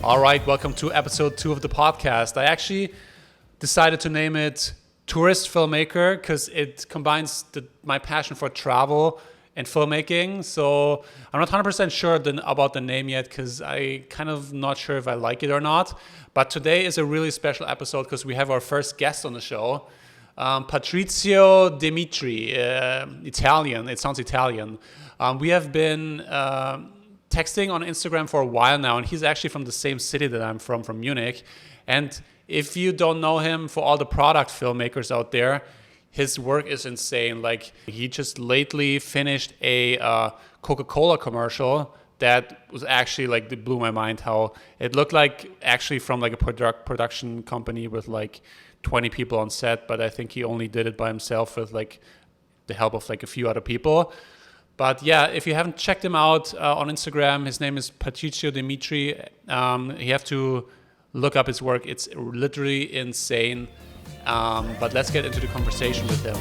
All right, welcome to episode 2 of the podcast. I actually decided to name it Tourist Filmmaker because it combines my passion for travel and filmmaking. So I'm not 100% sure about the name yet because I kind of not sure if I like it or not. But today is a really special episode because we have our first guest on the show, Patrizio De Mitri, Italian. It sounds Italian. We have been texting on Instagram for a while now, and he's actually from the same city that I'm from Munich. And if you don't know him, for all the product filmmakers out there, his work is insane. Like, he just lately finished a Coca-Cola commercial that was actually like, it blew my mind how it looked like actually from like a production company with like 20 people on set, but I think he only did it by himself with like the help of like a few other people. But yeah, if you haven't checked him out on Instagram, his name is Patrizio De Mitri. You have to look up his work. It's literally insane. But let's get into the conversation with him.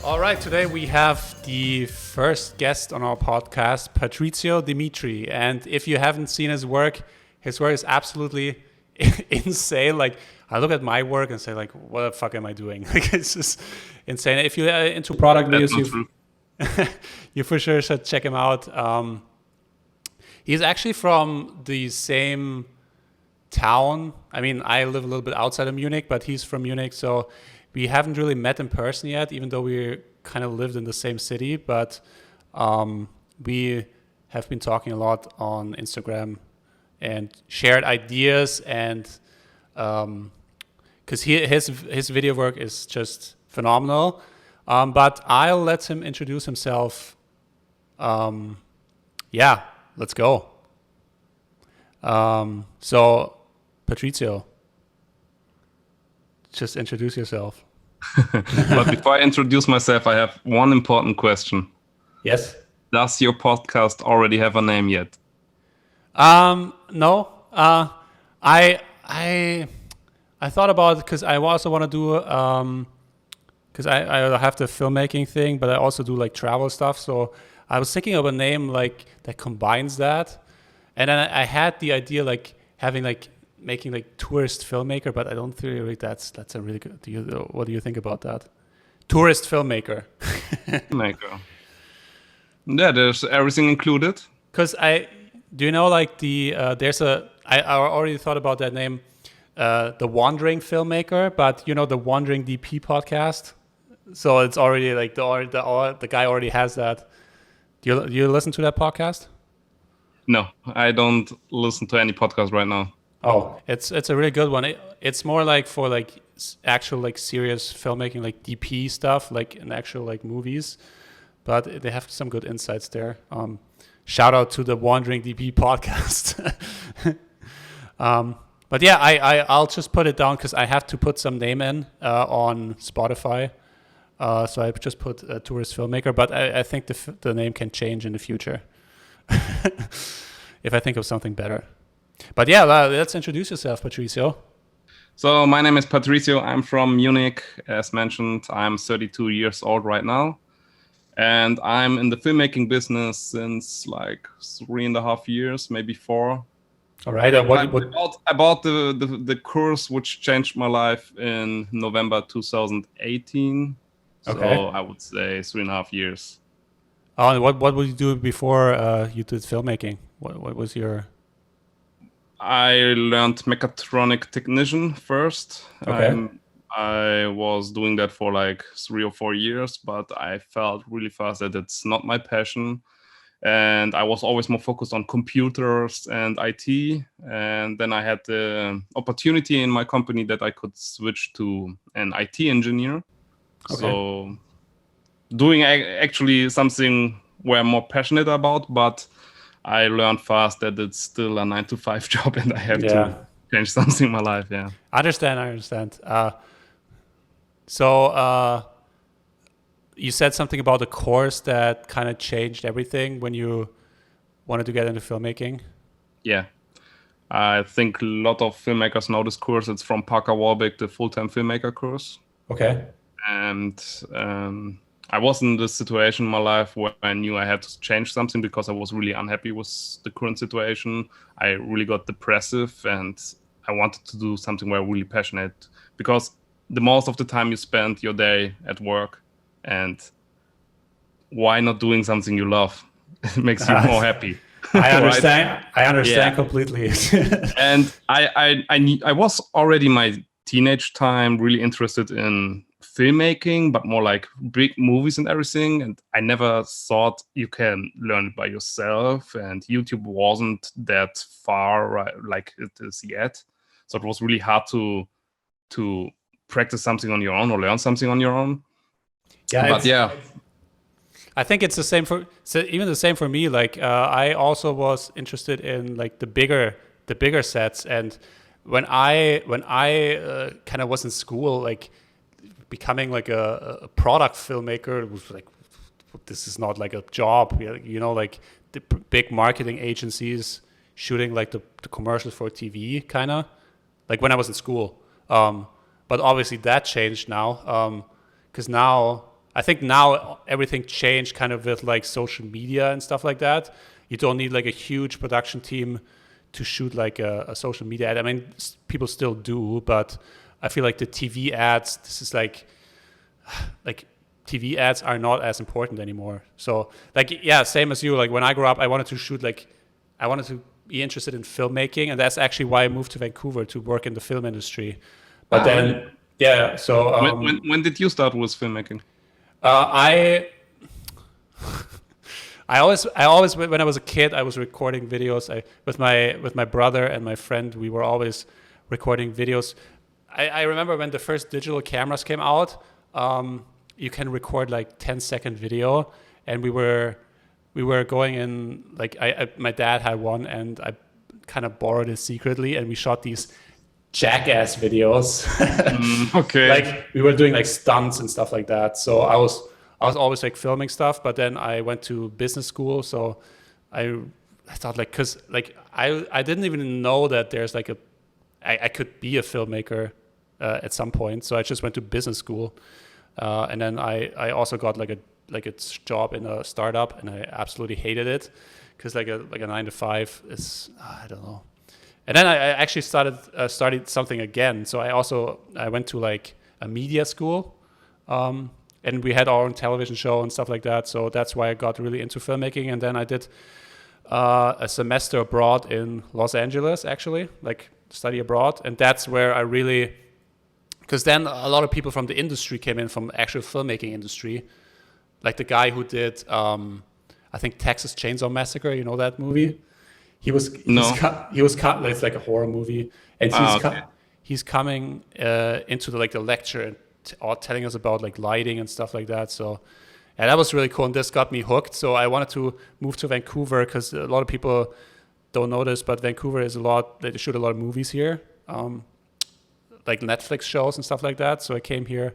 All right, today we have the first guest on our podcast, Patrizio De Mitri. And if you haven't seen his work is absolutely insane. Like, I look at my work and say, like, what the fuck am I doing? Like, it's just insane. If you're into product videos, you for sure should check him out. He's actually from the same town. I mean, I live a little bit outside of Munich, but he's from Munich. So we haven't really met in person yet, even though we kind of lived in the same city. But we have been talking a lot on Instagram and shared ideas, and because his video work is just phenomenal. But I'll let him introduce himself. Yeah, let's go. So, Patrizio, just introduce yourself. But before I introduce myself, I have one important question. Yes. Does your podcast already have a name yet? No. I thought about it because I also want to do because I have the filmmaking thing, but I also do like travel stuff. So I was thinking of a name like that combines that, and then I had the idea like having like making like tourist filmmaker, but I don't think that's a really good. What do you think about that? Tourist filmmaker. Filmmaker. Yeah, there's everything included. Because do you know like I already thought about that name, the Wandering Filmmaker, but you know the Wandering DP podcast. So it's already like the guy already has that. Do you listen to that podcast? No, I don't listen to any podcast right now. Oh, it's a really good one. It's more like for like actual like serious filmmaking, like DP stuff, like in actual like movies. But they have some good insights there. Shout out to the Wandering DP podcast. But yeah, I'll just put it down because I have to put some name in on Spotify. So I just put Tourist Filmmaker, but I think the name can change in the future if I think of something better. But yeah, let's introduce yourself, Patrizio. So my name is Patrizio. I'm from Munich. As mentioned, I'm 32 years old right now. And I'm in the filmmaking business since like 3.5 years, maybe 4. All right. I bought the course which changed my life in November 2018. Okay. So I would say 3.5 years. Oh, and what would you do before you did filmmaking? What was your? I learned mechatronic technician first. Okay. I was doing that for like 3 or 4 years, but I felt really fast that it's not my passion. And I was always more focused on computers and IT. And then I had the opportunity in my company that I could switch to an IT engineer. Okay. So doing actually something where I'm more passionate about, but I learned fast that it's still a 9-to-5 job and I have to change something in my life. Yeah. I understand. So you said something about a course that kind of changed everything when you wanted to get into filmmaking. Yeah. I think a lot of filmmakers know this course. It's from Parker Warbeck, the full-time filmmaker course. Okay. And I was in this situation in my life where I knew I had to change something because I was really unhappy with the current situation. I really got depressive, and I wanted to do something where I'm really passionate, because the most of the time you spend your day at work, and why not doing something you love? It makes you more happy. I Right? understand. I understand Yeah. completely. And I was already my teenage time really interested in filmmaking, but more like big movies and everything. And I never thought you can learn it by yourself. And YouTube wasn't that far, right, like it is yet. So it was really hard to practice something on your own or learn something on your own. Yeah, But yeah, I think it's the same for, so even the same for me. Like I also was interested in like the bigger sets, and when I kind of was in school, like becoming like a product filmmaker, it was like, this is not like a job, you know, like the big marketing agencies shooting like the commercials for TV, kind of like when I was in school. But obviously that changed now, because now I think now everything changed kind of with like social media and stuff like that. You don't need like a huge production team to shoot like a social media ad. I mean, people still do, but I feel like the TV ads, this is like TV ads are not as important anymore. So like, yeah, same as you. Like when I grew up, I wanted to shoot like, I wanted to be interested in filmmaking, and that's actually why I moved to Vancouver to work in the film industry. But then, really. yeah, so When did you start with filmmaking? I I always when I was a kid, I was recording videos. With my brother and my friend, we were always recording videos. I remember when the first digital cameras came out. You can record like 10-second video, and we were going in like my dad had one, and I kind of borrowed it secretly, and we shot these jackass videos. Okay. Like we were doing like stunts and stuff like that. So I was always like filming stuff, but then I went to business school, so I thought like, cause like I didn't even know that there's like I could be a filmmaker at some point. So I just went to business school, and then I also got like a job in a startup, and I absolutely hated it, because like a 9 to 5 is, I don't know. And then I actually started something again. So I went to like a media school, and we had our own television show and stuff like that. So that's why I got really into filmmaking. And then I did a semester abroad in Los Angeles, actually, like study abroad, and that's where I really, because then a lot of people from the industry came in, from actual filmmaking industry, like the guy who did I think Texas Chainsaw Massacre. You know that movie? No. He was cut. It's like a horror movie, and Okay. he's coming into the lecture and all telling us about like lighting and stuff like that. So, yeah, that was really cool, and this got me hooked. So I wanted to move to Vancouver, because a lot of people don't know this, but Vancouver is they shoot a lot of movies here, like Netflix shows and stuff like that. So I came here,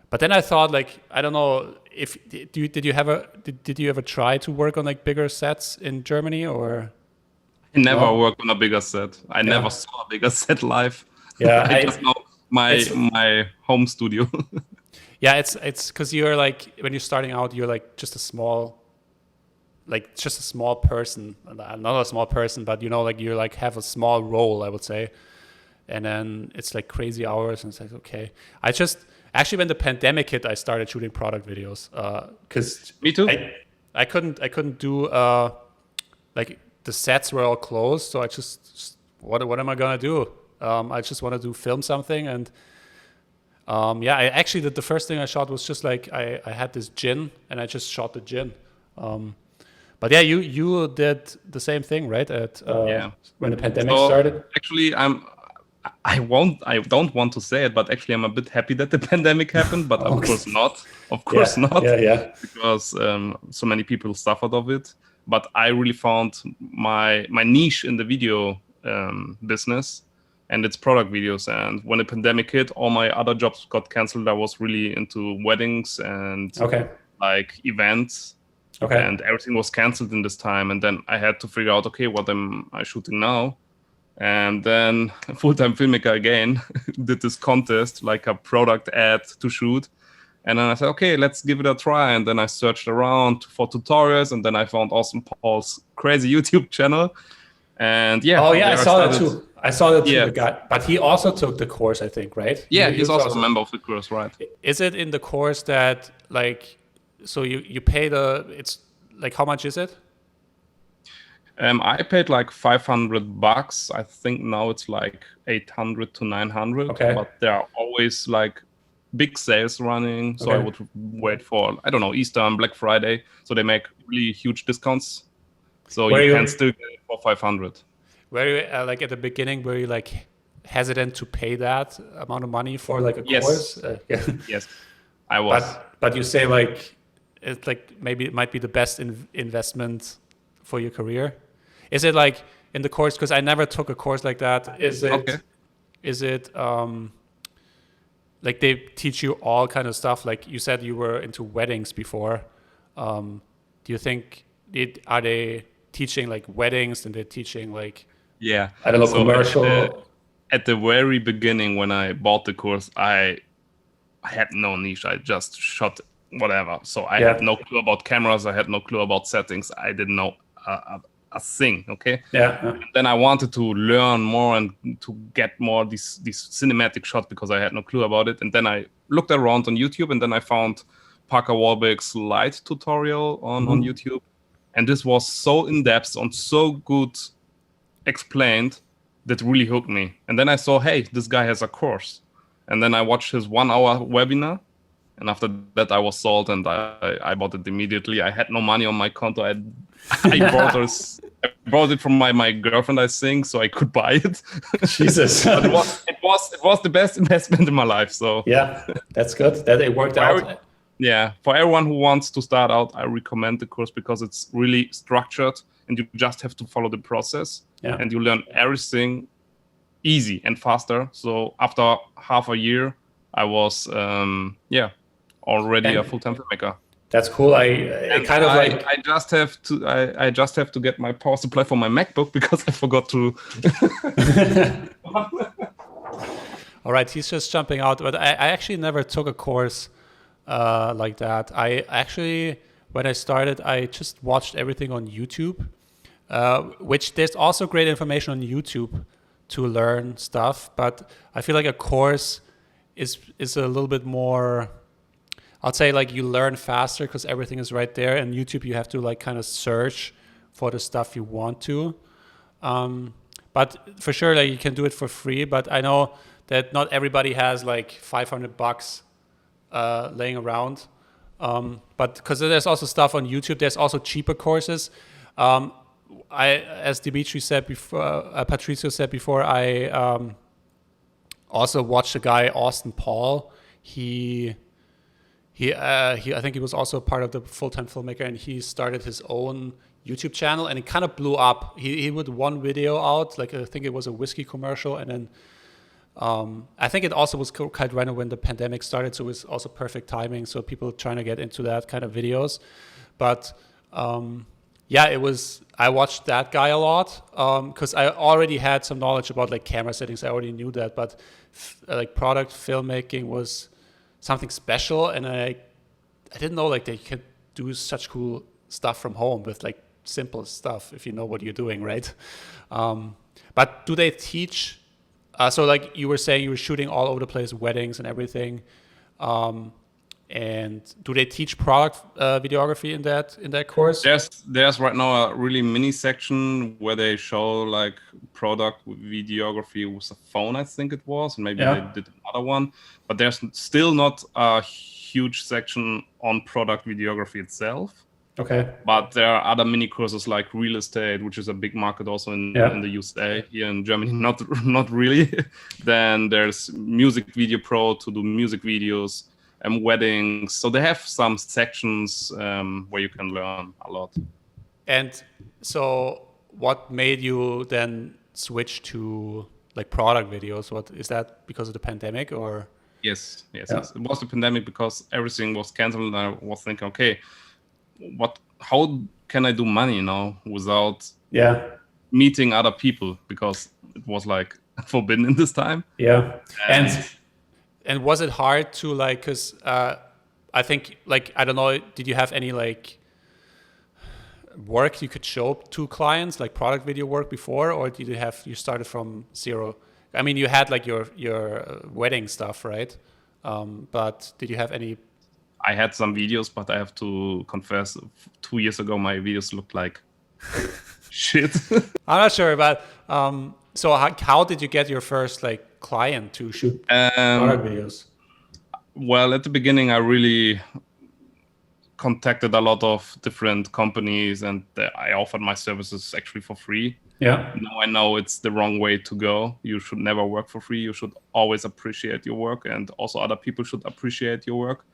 but then I thought, like, I don't know if did you ever try to work on like bigger sets in Germany, or I never no? worked on a bigger set. I never Yeah, saw a bigger set live. yeah. I just know my It's my home studio. yeah, it's because you're like, when you're starting out, you're like just a small person, not a small person, but you know, like you're like have a small role, I would say. And then it's like crazy hours, and it's like, okay. I just actually, when the pandemic hit, I started shooting product videos, because Me too. I couldn't do like the sets were all closed, so I just what am I gonna do? I just want to film something, and yeah, I actually did, the first thing I shot was just like, I had this gin, and I just shot the gin. Um, but yeah, you did the same thing, right? At Yeah. when the pandemic So started. actually, I don't want to say it, but actually, I'm a bit happy that the pandemic happened. But of Okay. course not. Of course Yeah, not, yeah, yeah. because so many people suffered of it. But I really found my niche in the video business, and it's product videos. And when the pandemic hit, all my other jobs got canceled. I was really into weddings and Okay, like events, okay. and everything was canceled in this time. And then I had to figure out, okay, what am I shooting now? And then full-time filmmaker again did this contest, like a product ad to shoot. And then I said, okay, let's give it a try. And then I searched around for tutorials, and then I found Austin Paul's crazy YouTube channel. And yeah, Oh yeah, I there I saw that started. too. I saw that too. Yeah, The guy, but he also took the course, I think, right? yeah, He he's was also a also. member of the course, right? Is it in the course that like, so you pay it's like, how much is it? I paid like $500. I think now it's like 800 to 900. Okay. But there are always like big sales running, so I Okay. would wait for, I don't know, Easter and Black Friday. So they make really huge discounts. So you can still get it for 500. Were you like at the beginning, were you like hesitant to pay that amount of money for like a Yes. course? Yeah. Yes, I was. But you say like it's like maybe it might be the best investment for your career. Is it like in the course? Because I never took a course like that. Is it? Okay. Is it like they teach you all kind of stuff? Like you said, you were into weddings before. Do you think are they teaching like weddings and they're teaching like Yeah, I don't know, so commercial? At the very beginning when I bought the course, I had no niche. I just shot whatever. So I had no clue about cameras. I had no clue about settings. I didn't know a thing. Okay. Yeah. And then I wanted to learn more and to get more these cinematic shots because I had no clue about it. And then I looked around on YouTube, and then I found Parker Warbeck's light tutorial on YouTube. And this was so in depth and so good explained that really hooked me. And then I saw, hey, this guy has a course. And then I watched his 1 hour webinar. And after that, I was sold, and I bought it immediately. I had no money on my konto. I bought it from my girlfriend, I think, so I could buy it. Jesus. But it was the best investment in my life. So yeah, that's good. That it worked out. Yeah, for everyone who wants to start out, I recommend the course because it's really structured, and you just have to follow the process, and you learn everything easy and faster. So after half a year, I was already a full-time filmmaker. That's cool. I just have to get my power supply for my MacBook because I forgot to. All right, he's just jumping out, but I actually never took a course like that. I actually, when I started, I just watched everything on YouTube, which there's also great information on YouTube to learn stuff. But I feel like a course is a little bit more. I'd say like you learn faster because everything is right there. And YouTube, you have to like kind of search for the stuff you want to. But for sure, like you can do it for free. But I know that not everybody has like $500 laying around. But because there's also stuff on YouTube, there's also cheaper courses. As Dimitri said before, Patrizio said before, I also watched a guy, Austin Paul. I think he was also part of the full-time filmmaker, and he started his own YouTube channel, and it kind of blew up. He would one video out, like I think it was a whiskey commercial, and then I think it also was kind of when the pandemic started, so it was also perfect timing. So people trying to get into that kind of videos, but it was. I watched that guy a lot because I already had some knowledge about like camera settings. I already knew that, but like product filmmaking was something special, and I didn't know like they could do such cool stuff from home with like simple stuff if you know what you're doing, right? But do they teach? So like you were saying, you were shooting all over the place, weddings and everything. And do they teach product videography in that course? There's right now a really mini section where they show like product videography with a phone, I think it was, and maybe they did another one. But there's still not a huge section on product videography itself. Okay. But there are other mini courses like real estate, which is a big market also in the USA. Here in Germany, not really. Then there's Music Video Pro to do music videos. And weddings, so they have some sections where you can learn a lot. And so, what made you then switch to like product videos? What is that, because of the pandemic, or? Yes. It was the pandemic because everything was canceled, and I was thinking, okay, how can I do money now without meeting other people, because it was like forbidden in this time. And was it hard to like, because I think like, I don't know, did you have any like work you could show to clients, like product video work before, or did you started from zero? I mean, you had like your wedding stuff, right? But did you have any? I had some videos, but I have to confess, 2 years ago my videos looked like shit. I'm not sure, but so how did you get your first like client to shoot product videos? Well, at the beginning, I really contacted a lot of different companies, and I offered my services actually for free. Yeah. Now I know it's the wrong way to go. You should never work for free. You should always appreciate your work, and also other people should appreciate your work.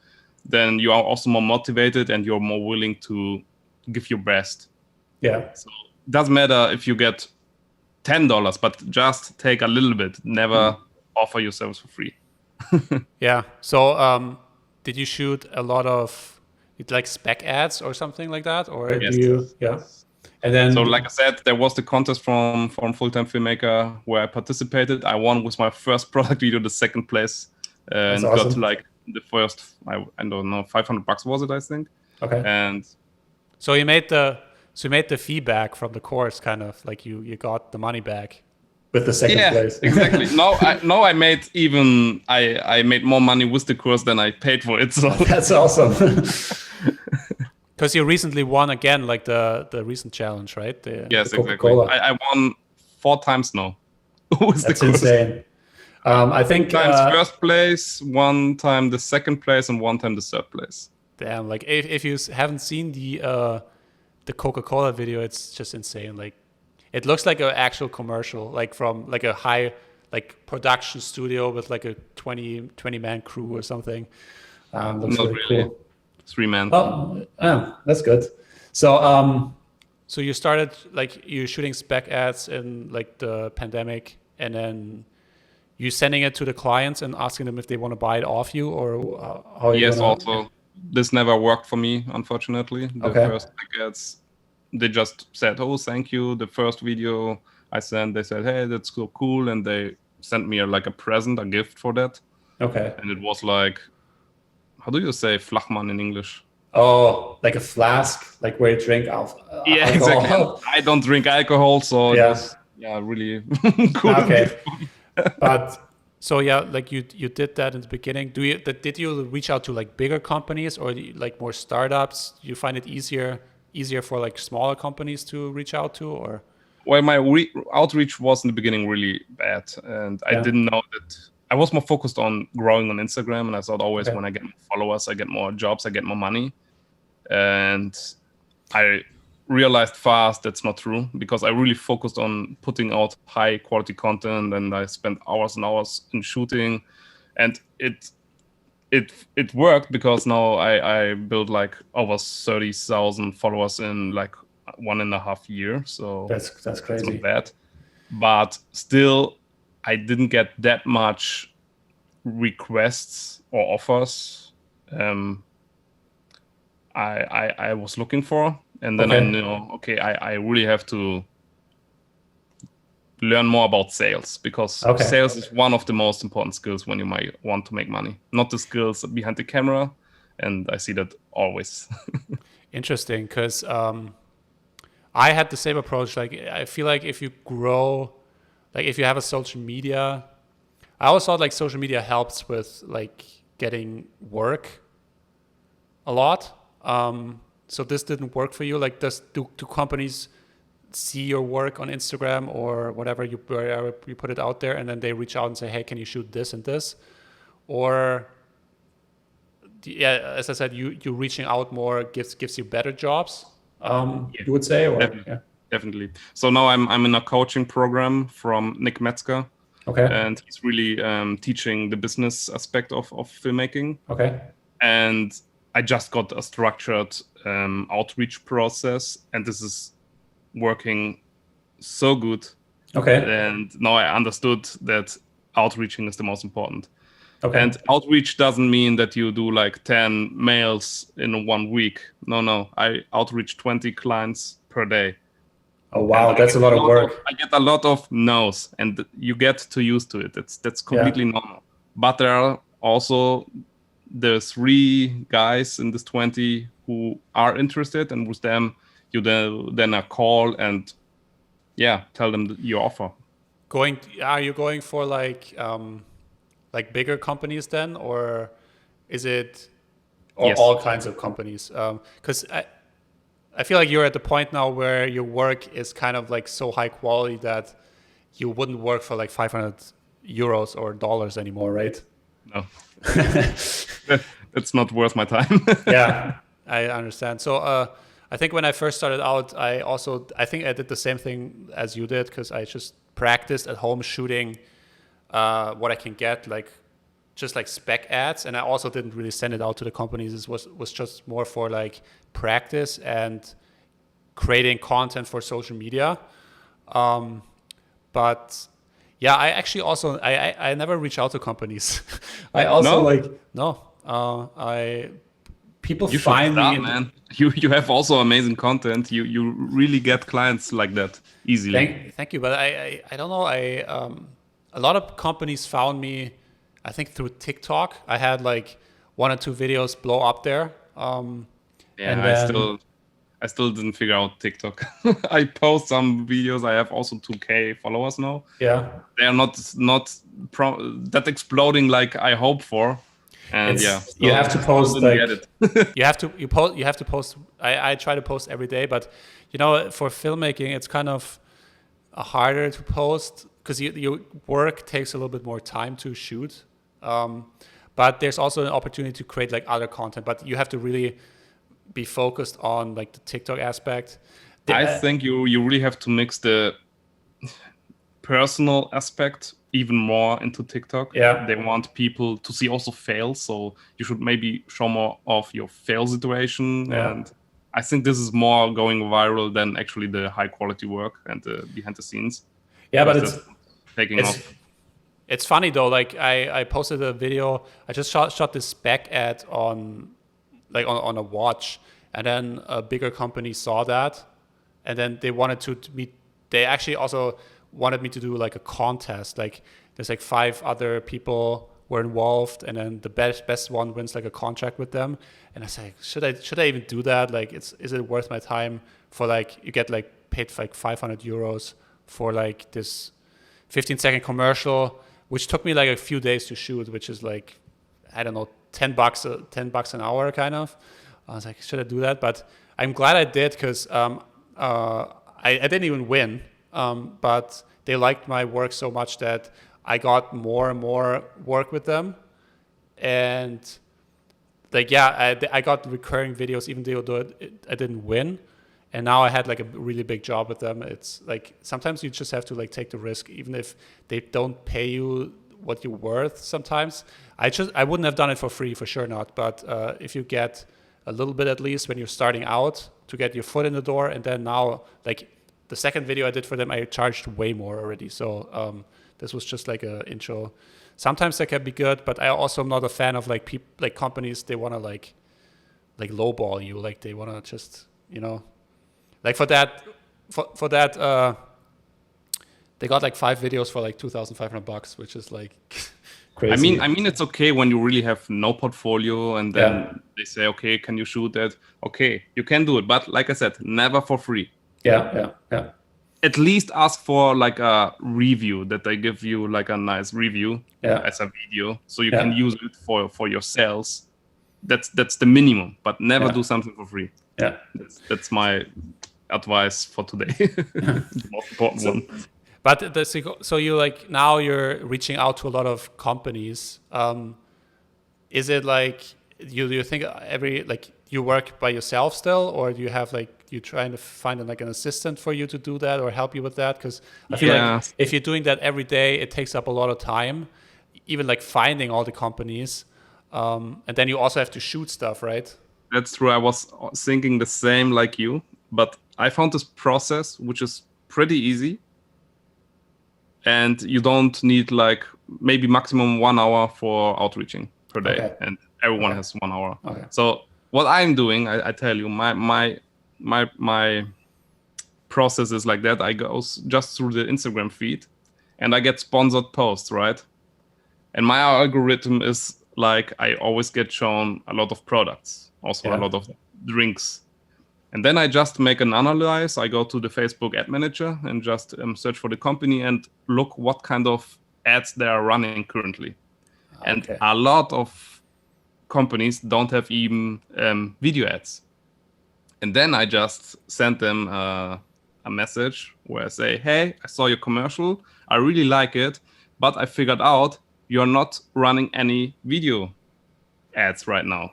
Then you are also more motivated and you're more willing to give your best. Yeah. So it doesn't matter if you get $10, but just take a little bit. Never offer your service for free. Yeah. So did you shoot a lot of like spec ads or something like that, or Yes. do you? Yeah. And then, so like I said, there was the contest from Full-Time Filmmaker where I participated. I won with my first product video, the second place, and awesome. got to like the first, I don't know, $500 was it, I think. Okay. And so you made the feedback from the course, kind of like you got the money back with the second place. Exactly. I made more money with the course than I paid for it. So that's awesome. Because you recently won again, like the recent challenge, right? Yes, the exactly. I won 4 times now. That's insane. I think 2 times first place, 1 time the second place, and 1 time the third place. Damn! Like if you haven't seen the Coca-Cola video, it's just insane. Like it looks like an actual commercial, like from like a high like production studio with like a 20 man crew or something. Looks Not really. Cool. 3 men. Oh, that's good. So so you started like you shooting spec ads in like the pandemic, and then you sending it to the clients and asking them if they want to buy it off you, or how? Yes, also this never worked for me, unfortunately. The first spec ads, they just said, "Oh, thank you." The first video I sent, they said, "Hey, that's so cool," and they sent me like a present, a gift for that. Okay. And it was like, how do you say flachmann in English? Oh, like a flask, like where you drink alcohol. Yeah, exactly. I don't drink alcohol, so it was really cool. Okay. But so yeah, like you did that in the beginning. Did you reach out to like bigger companies or like more startups? Do you find it easier for like smaller companies to reach out to, or? Well, my outreach was in the beginning really bad, and I didn't know that. I was more focused on growing on Instagram, and I thought always when I get more followers, I get more jobs, I get more money. And I realized fast that's not true, because I really focused on putting out high quality content, and I spent hours and hours in shooting, and it worked, because now I built like over 30,000 followers in like 1.5 years. So that's crazy. It's not bad, but still I didn't get that much requests or offers I was looking for. And then I knew, I really have to learn more about sales, because sales is one of the most important skills when you might want to make money, not the skills behind the camera. And I see that always. Interesting, because I had the same approach. Like I feel like if you grow, like if you have a social media, I always thought like social media helps with like getting work a lot. So this didn't work for you. Like do companies see your work on Instagram or whatever you put it out there, and then they reach out and say, hey, can you shoot this and this? Or as I said, you reaching out more gives you better jobs. You would say, or definitely. So now I'm in a coaching program from Nick Metzger. And he's really teaching the business aspect of filmmaking. And I just got a structured outreach process, and this is working so good. And now I understood that outreaching is the most important. And outreach doesn't mean that you do like 10 mails in 1 week. No, I outreach 20 clients per day. Oh wow, that's a lot of work. I get a lot of no's, and you get to used to it. That's completely normal. But there are also the 3 guys in this 20 who are interested, and with them you then a call and tell them your offer. Are you going for like bigger companies then, or is it Yes. all kinds of companies? Because I feel like you're at the point now where your work is kind of like so high quality that you wouldn't work for like 500 euros or dollars anymore, right? No. It's not worth my time. Yeah, I understand. So I think when I first started out, I think I did the same thing as you did, because I just practiced at home shooting what I can get, like just like spec ads, and I also didn't really send it out to the companies. It was just more for like practice and creating content for social media. But yeah, I actually also I never reach out to companies. I also people You should find start, me. man. You have also amazing content. You really get clients like that easily. Thank you, but I don't know. A lot of companies found me, I think, through TikTok. I had like 1 or 2 videos blow up there. And then, I still didn't figure out TikTok. I post some videos. I have also 2K followers now. yeah, They are not that exploding like I hope for. And you have to post didn't like get it. you have to post. I try to post every day, but for filmmaking it's kind of harder to post because your work takes a little bit more time to shoot. But there's also an opportunity to create like other content, but you have to really be focused on like the TikTok aspect. I think you really have to mix the personal aspect even more into TikTok. Yeah. They want people to see also fails, so you should maybe show more of your fail situation. Yeah. And I think this is more going viral than actually the high quality work and the behind the scenes. Yeah, but it's taking off. It's funny though. Like I posted a video. I just shot this spec ad on a watch, and then a bigger company saw that, and then they wanted to meet. They actually also wanted me to do like a contest. Like there's like 5 other people were involved, and then the best one wins like a contract with them. And I said, should I even do that? Like, is it worth my time? For like you get like paid for like 500 euros for like this 15-second commercial, which took me like a few days to shoot, which is like, I don't know, $10 an hour kind of. I was like, should I do that? But I'm glad I did, because I didn't even win, but they liked my work so much that I got more and more work with them. And like, I got recurring videos even though I didn't win. And now I had like a really big job with them. It's like sometimes you just have to like take the risk, even if they don't pay you what you're worth. Sometimes I wouldn't have done it for free, for sure not. But if you get a little bit at least when you're starting out to get your foot in the door, and then now like the second video I did for them, I charged way more already. So this was just like an intro. Sometimes that can be good, but I also am not a fan of like companies. They want to like lowball you, like they want to just like for that, they got like 5 videos for like $2,500, which is like crazy. I mean, it's okay when you really have no portfolio, and then they say, okay, can you shoot that? Okay, you can do it, but like I said, never for free. Yeah. At least ask for like a review, that they give you like a nice review as a video, so you can use it for your sales. That's the minimum, but never do something for free. Yeah, that's my advice for today. The most important one. But so you like now you're reaching out to a lot of companies. Is it like you think you work by yourself still, or do you have like you trying to find like an assistant for you to do that or help you with that? Because I feel like if you're doing that every day, it takes up a lot of time, even like finding all the companies, and then you also have to shoot stuff, right? That's true. I was thinking the same like you, but I found this process which is pretty easy, and you don't need like maybe maximum 1 hour for outreaching per day, and everyone has 1 hour. Okay. So what I'm doing, I tell you, my process is like that. I go just through the Instagram feed, and I get sponsored posts, right? And my algorithm is like I always get shown a lot of products, also a lot of drinks. And then I just make an analyze. I go to the Facebook ad manager and just search for the company and look what kind of ads they are running currently. And a lot of companies don't have even video ads. And then I just send them a message where I say, hey, I saw your commercial. I really like it, but I figured out you're not running any video ads right now.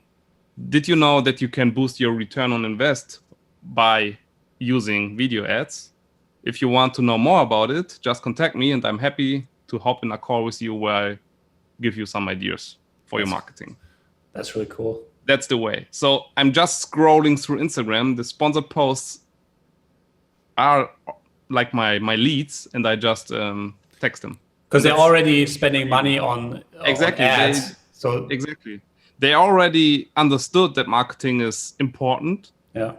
Did you know that you can boost your return on invest by using video ads? If you want to know more about it, just contact me and I'm happy to hop in a call with you where I give you some ideas for your marketing. That's really cool. That's the way. So I'm just scrolling through Instagram. The sponsored posts are like my leads, and I just text them. Because they're already spending money on exactly ads. Exactly. They already understood that marketing is important. Yeah.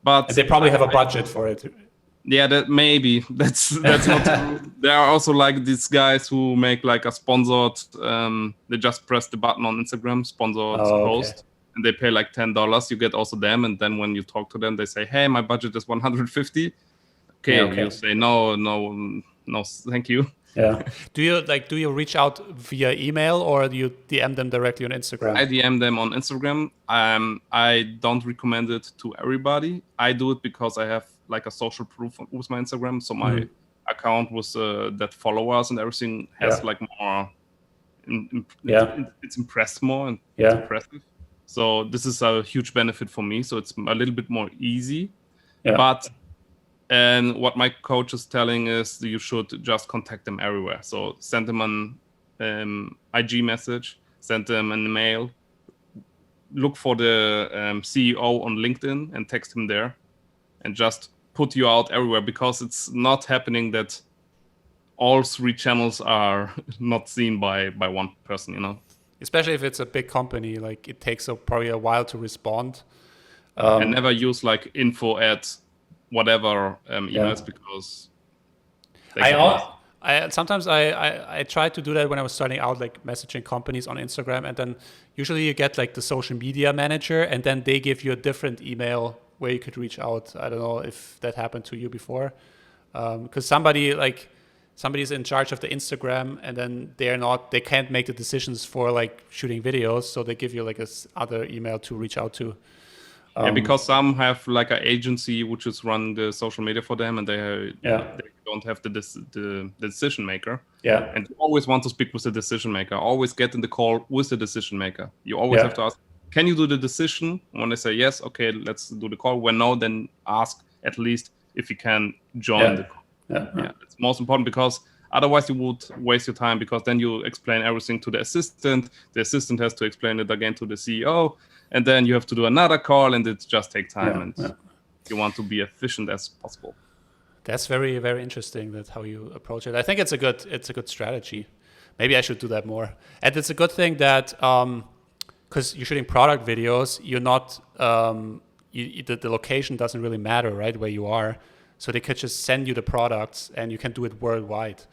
But and they probably have a budget for it. Yeah, that maybe that's not true. There are also like these guys who make like a sponsored. They just press the button on Instagram, sponsored post, and they pay like $10. You get also them, and then when you talk to them, they say, "Hey, my budget is 150." Okay. You say no, thank you. Yeah. Do you reach out via email or do you DM them directly on Instagram? I DM them on Instagram. I don't recommend it to everybody. I do it because I have like a social proof with my Instagram. So my account was that followers and everything has like more. It's impressed more and it's impressive. So this is a huge benefit for me. So it's a little bit more easy. Yeah. But and what my coach is telling is you should just contact them everywhere. So send them an IG message, send them an email, look for the CEO on LinkedIn and text him there, and just put you out everywhere, because it's not happening that all 3 channels are not seen by one person, you know. Especially if it's a big company, like it takes probably a while to respond. And never use like info at whatever emails, because sometimes I tried to do that when I was starting out, like messaging companies on Instagram, and then usually you get like the social media manager, and then they give you a different email where you could reach out. I don't know if that happened to you before, because somebody's in charge of the Instagram, and then they can't make the decisions for like shooting videos, so they give you like this other email to reach out to. Because some have like an agency which is running the social media for them, and they don't have the decision maker. Yeah. And you always want to speak with the decision maker. Always get in the call with the decision maker. You always have to ask, can you do the decision? When they say yes, okay, let's do the call. When no, then ask at least if you can join the call. Yeah. It's most important, because otherwise you would waste your time, because then you explain everything to the assistant. The assistant has to explain it again to the CEO. And then you have to do another call, and it just takes time. You want to be efficient as possible. That's very, very interesting. That's how you approach it. I think it's a good strategy. Maybe I should do that more. And it's a good thing that because you're shooting product videos, you're not the location doesn't really matter, right, where you are. So they could just send you the products, and you can do it worldwide.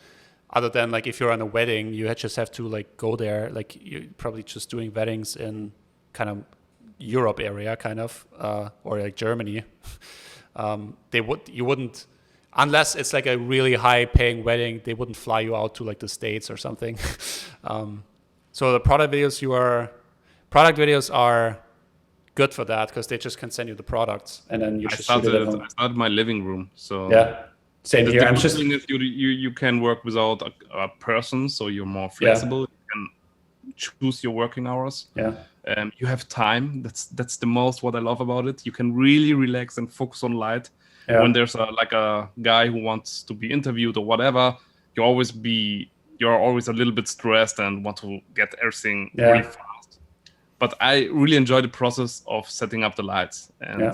Other than like if you're on a wedding, you just have to like go there. Like you're probably just doing weddings in kind of Europe area, kind of, or like Germany. You wouldn't, unless it's like a really high paying wedding, they wouldn't fly you out to like the States or something. So the product videos are good for that, because they just can send you the products, and then you just shoot it at home. I started my living room, so same here. The thing is you can work without a person, so you're more flexible. You can choose your working hours. You have time. That's the most what I love about it. You can really relax and focus on light. When there's a guy who wants to be interviewed or whatever, you're always a little bit stressed and want to get everything really fast. But I really enjoy the process of setting up the lights. And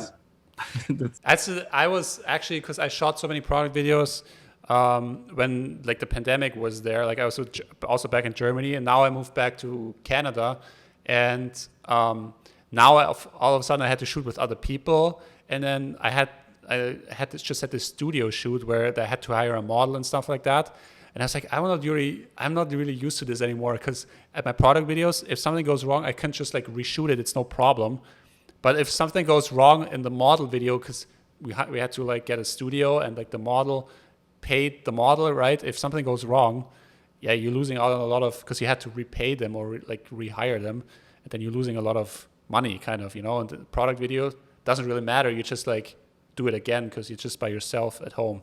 I was actually, because I shot so many product videos when like the pandemic was there. Like I was also back in Germany, and now I moved back to Canada. And now all of a sudden I had to shoot with other people, and then I had this studio shoot where I had to hire a model and stuff like that. And I was like, I'm not really used to this anymore, because at my product videos, if something goes wrong, I can just like reshoot it. It's no problem. But if something goes wrong in the model video, because we had to like get a studio, and like the model paid the model, right? If something goes wrong, yeah, you're losing out on a lot of, because you had to repay them or like rehire them, and then you're losing a lot of money, kind of, you know. And the product video doesn't really matter. You just like do it again because you're just by yourself at home.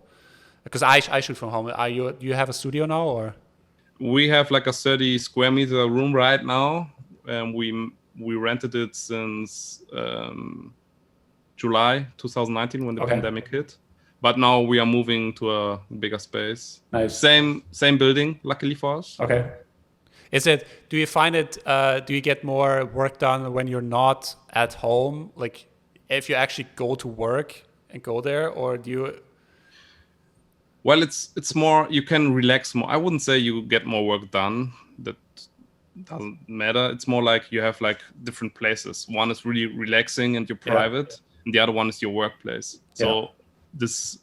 Because I shoot from home. Do you have a studio now, or? We have like a 30 square meter room right now, and we rented it since July 2019 when the pandemic hit. But now we are moving to a bigger space. Nice. Same building, luckily for us. Okay. Do you find it, do you get more work done when you're not at home? Like if you actually go to work and go there, or do you? Well, it's more, you can relax more. I wouldn't say you get more work done. That doesn't matter. It's more like you have like different places. One is really relaxing and you're private, and the other one is your workplace. So this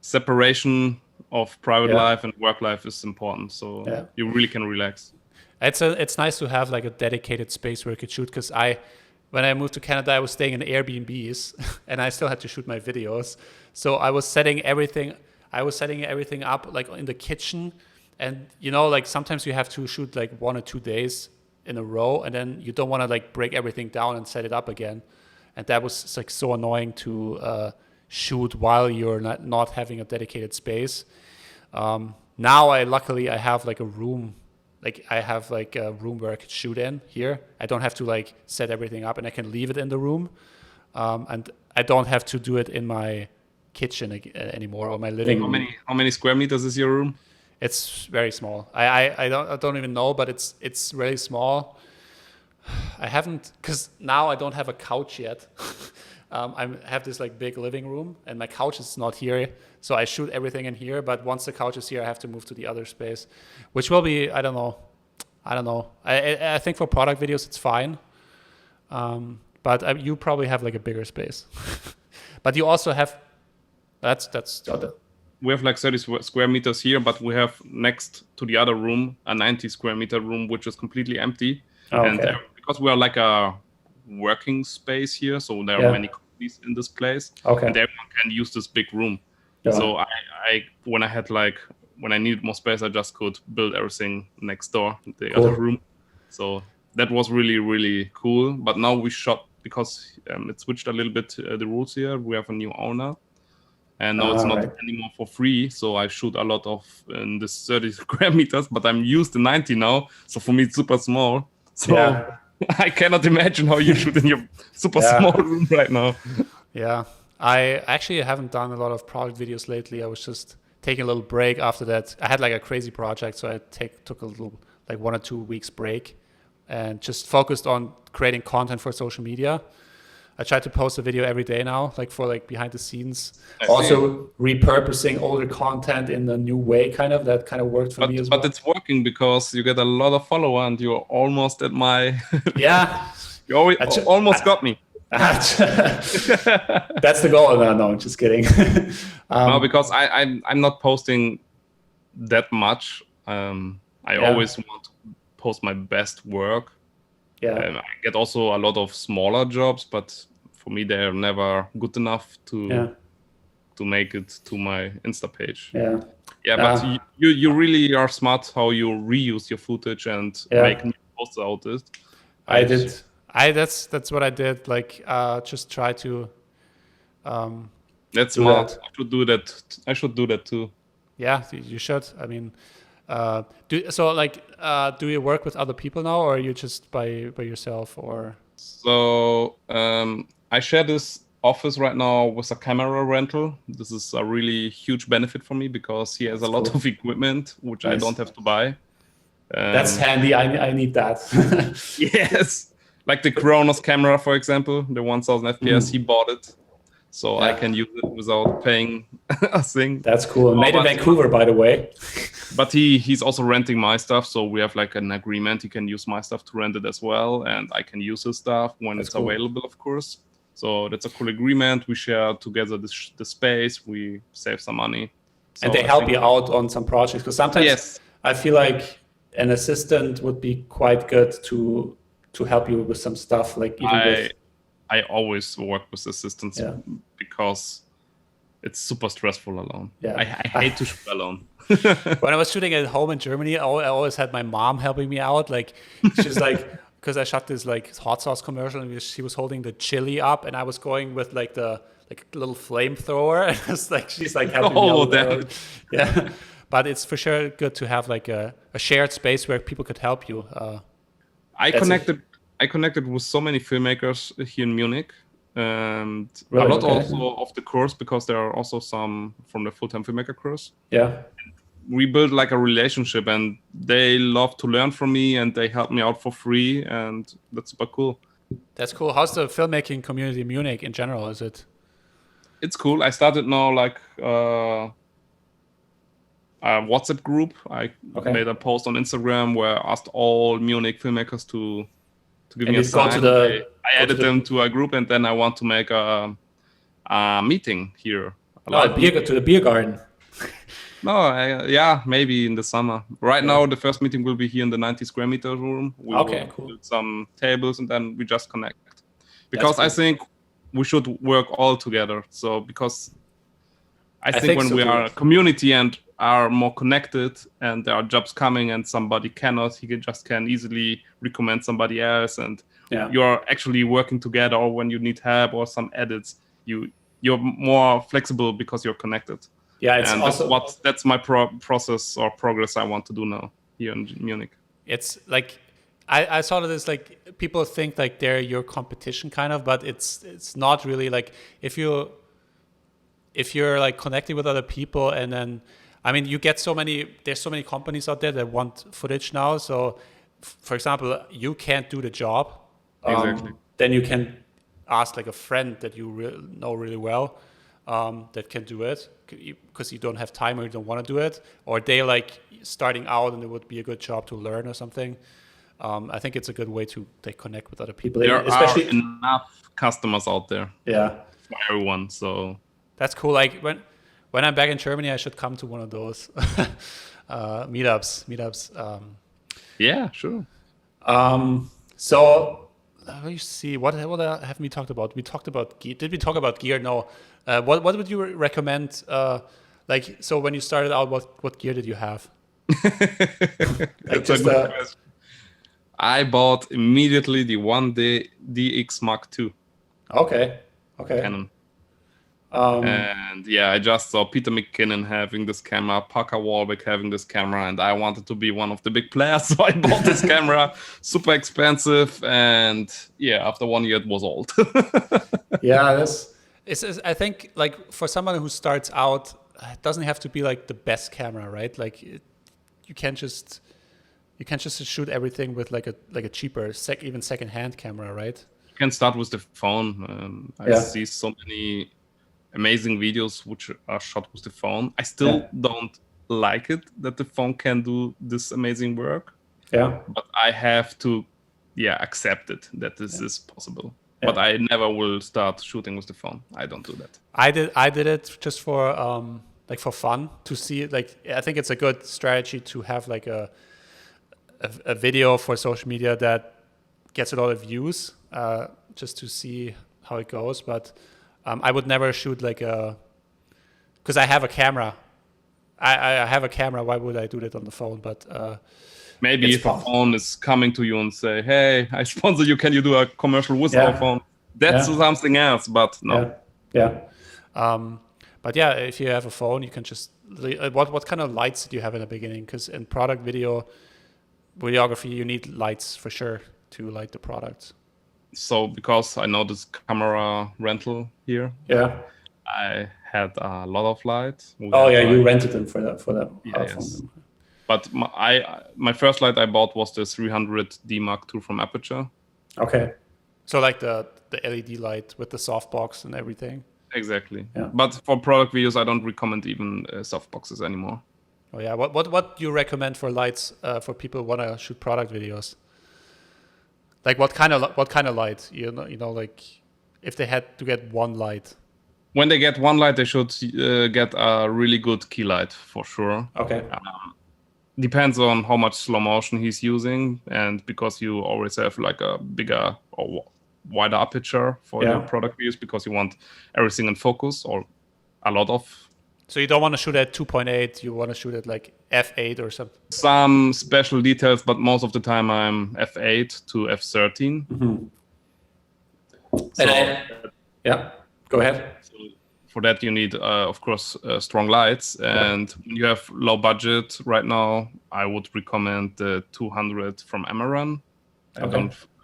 separation of private life and work life is important. So you really can relax. It's nice to have like a dedicated space where you could shoot, because when I moved to Canada, I was staying in Airbnbs and I still had to shoot my videos. So I was setting everything up like in the kitchen, and you know, like sometimes you have to shoot like 1 or 2 days in a row, and then you don't want to like break everything down and set it up again. And that was like so annoying to shoot while you're not having a dedicated space. Now luckily I have like a room. Like I have like a room where I could shoot in here. I don't have to like set everything up, and I can leave it in the room. And I don't have to do it in my kitchen anymore, or my living room. How many square meters is your room? It's very small. I don't even know, but it's really small. I haven't, because now I don't have a couch yet. I have this like big living room, and my couch is not here, so I shoot everything in here. But once the couch is here, I have to move to the other space, which will be, I don't know. I think for product videos it's fine, but you probably have like a bigger space. But you also have we have like 30 square meters here, but we have next to the other room a 90 square meter room which is completely empty. And because we are like a working space here, so there are many companies in this place, and everyone can use this big room. So I when I needed more space, I just could build everything next door, the other room. So that was really, really cool. But now we shot, because it switched a little bit the rules here. We have a new owner, and now it's not anymore for free. So I shoot a lot of in this 30 square meters, but I'm used to 90 now. So for me, it's super small. So I cannot imagine how you shoot in your super small room right now. Yeah, I actually haven't done a lot of product videos lately. I was just taking a little break after that. I had like a crazy project, so I took a little like 1 or 2 weeks break and just focused on creating content for social media. I try to post a video every day now, like for like behind the scenes. Also repurposing older content in a new way, that kind of worked for me as well. But it's working because you get a lot of followers and you're almost at my... You almost got me. That's the goal. No, I'm just kidding. No, because I'm not posting that much. I always want to post my best work. I get also a lot of smaller jobs, but for me they're never good enough to make it to my Insta page. But you really are smart how you reuse your footage and make new posts out of it. That's what I did. Like just try to. That's smart. I should do that too. Yeah, you should. I mean, do you work with other people now, or are you just by yourself, or? So I share this office right now with a camera rental. This is a really huge benefit for me because he has a lot of equipment which I don't have to buy. That's handy. I need that. Yes, like the Kronos camera, for example, the 1000 FPS. He bought it, so I can use it without paying a thing. That's cool. Made in Vancouver, by the way. But he's also renting my stuff, so we have like an agreement. He can use my stuff to rent it as well, and I can use his stuff when it's available, of course. So that's a cool agreement. We share together the space. We save some money. And they help you out on some projects, because sometimes I feel like an assistant would be quite good to help you with some stuff, like even I always work with assistants because it's super stressful alone. I hate to shoot alone. When I was shooting at home in Germany, I always had my mom helping me out. Like she's like, because I shot this like hot sauce commercial, and she was holding the chili up, and I was going with like the little flamethrower, and it's like she's like helping me out. Yeah, but it's for sure good to have like a shared space where people could help you. I connected with so many filmmakers here in Munich, and really? a lot also of the course, because there are also some from the full-time filmmaker course. Yeah. We built like a relationship, and they love to learn from me, and they help me out for free, and that's super cool. That's cool. How's the filmmaking community in Munich in general? Is it? It's cool. I started now like a WhatsApp group. I made a post on Instagram where I asked all Munich filmmakers to give me a sign. I added them to a group, and then I want to make a meeting here. To the beer garden. No, maybe in the summer. Right now, the first meeting will be here in the 90 square meter room. We will build some tables, and then we just connect. Because I think we should work all together. So because I think when we are a community and are more connected, and there are jobs coming and somebody cannot, he can easily recommend somebody else, and you're actually working together, or when you need help or some edits, you're more flexible because you're connected. Yeah, it's also that's my process or progress I want to do now here in Munich. It's like I saw this like people think like they're your competition kind of, but it's not really. Like if you're like connecting with other people, and then I mean there's so many companies out there that want footage now. So for example, you can't do the job. Exactly. Then you can ask like a friend that you know really well. That can do it because you don't have time or you don't want to do it, or they like starting out and it would be a good job to learn or something. I think it's a good way to connect with other people. There are enough customers out there. Yeah, for everyone. So that's cool. Like when I'm back in Germany, I should come to one of those meetups. Yeah, sure. So let me see. What have we talked about? We talked about gear. Did we talk about gear? No. What would you recommend? Like, so when you started out, what gear did you have? That's a good question. I bought immediately the 1D DX Mark II. Okay. Canon. And I just saw Peter McKinnon having this camera, Parker Warwick having this camera, and I wanted to be one of the big players, so I bought this camera, super expensive, and after 1 year it was old. I think like for someone who starts out, it doesn't have to be like the best camera, right? Like you can't just shoot everything with like a cheaper even second-hand camera, right? You can start with the phone. I see so many amazing videos which are shot with the phone. I still don't like it that the phone can do this amazing work. Yeah. But I have to accept it that this is possible. Yeah. But I never will start shooting with the phone. I don't do that. I did it just for for fun to see. Like I think it's a good strategy to have like a video for social media that gets a lot of views, just to see how it goes. But I would never shoot because I have a camera. I have a camera. Why would I do that on the phone? But maybe if a phone is coming to you and say, "Hey, I sponsor you. Can you do a commercial with our phone?" That's something else. But no. But if you have a phone, you can just what kind of lights did you have in the beginning? Because in product videography, you need lights for sure to light the products. So because I know this camera rental here, I had a lot of light. You rented them for that. Yes. But my first light I bought was the 300D Mark II from Aperture. Okay. So like the LED light with the softbox and everything. Exactly. Yeah. But for product videos, I don't recommend even softboxes anymore. Oh yeah. What do you recommend for lights for people who want to shoot product videos? Like what kind of light? You know, like if they had to get one light. when they get one light, they should get a really good key light for sure. Okay. Depends on how much slow motion he's using, and because you always have like a bigger or wider aperture for your product views, because you want everything in focus or a lot of. So you don't want to shoot at 2.8, you want to shoot at like f8 or something? Some special details, but most of the time I'm f8 to f13. Mm-hmm. So, go ahead. So for that you need, of course, strong lights. And when you have low budget right now, I would recommend the 200 from Amaran. I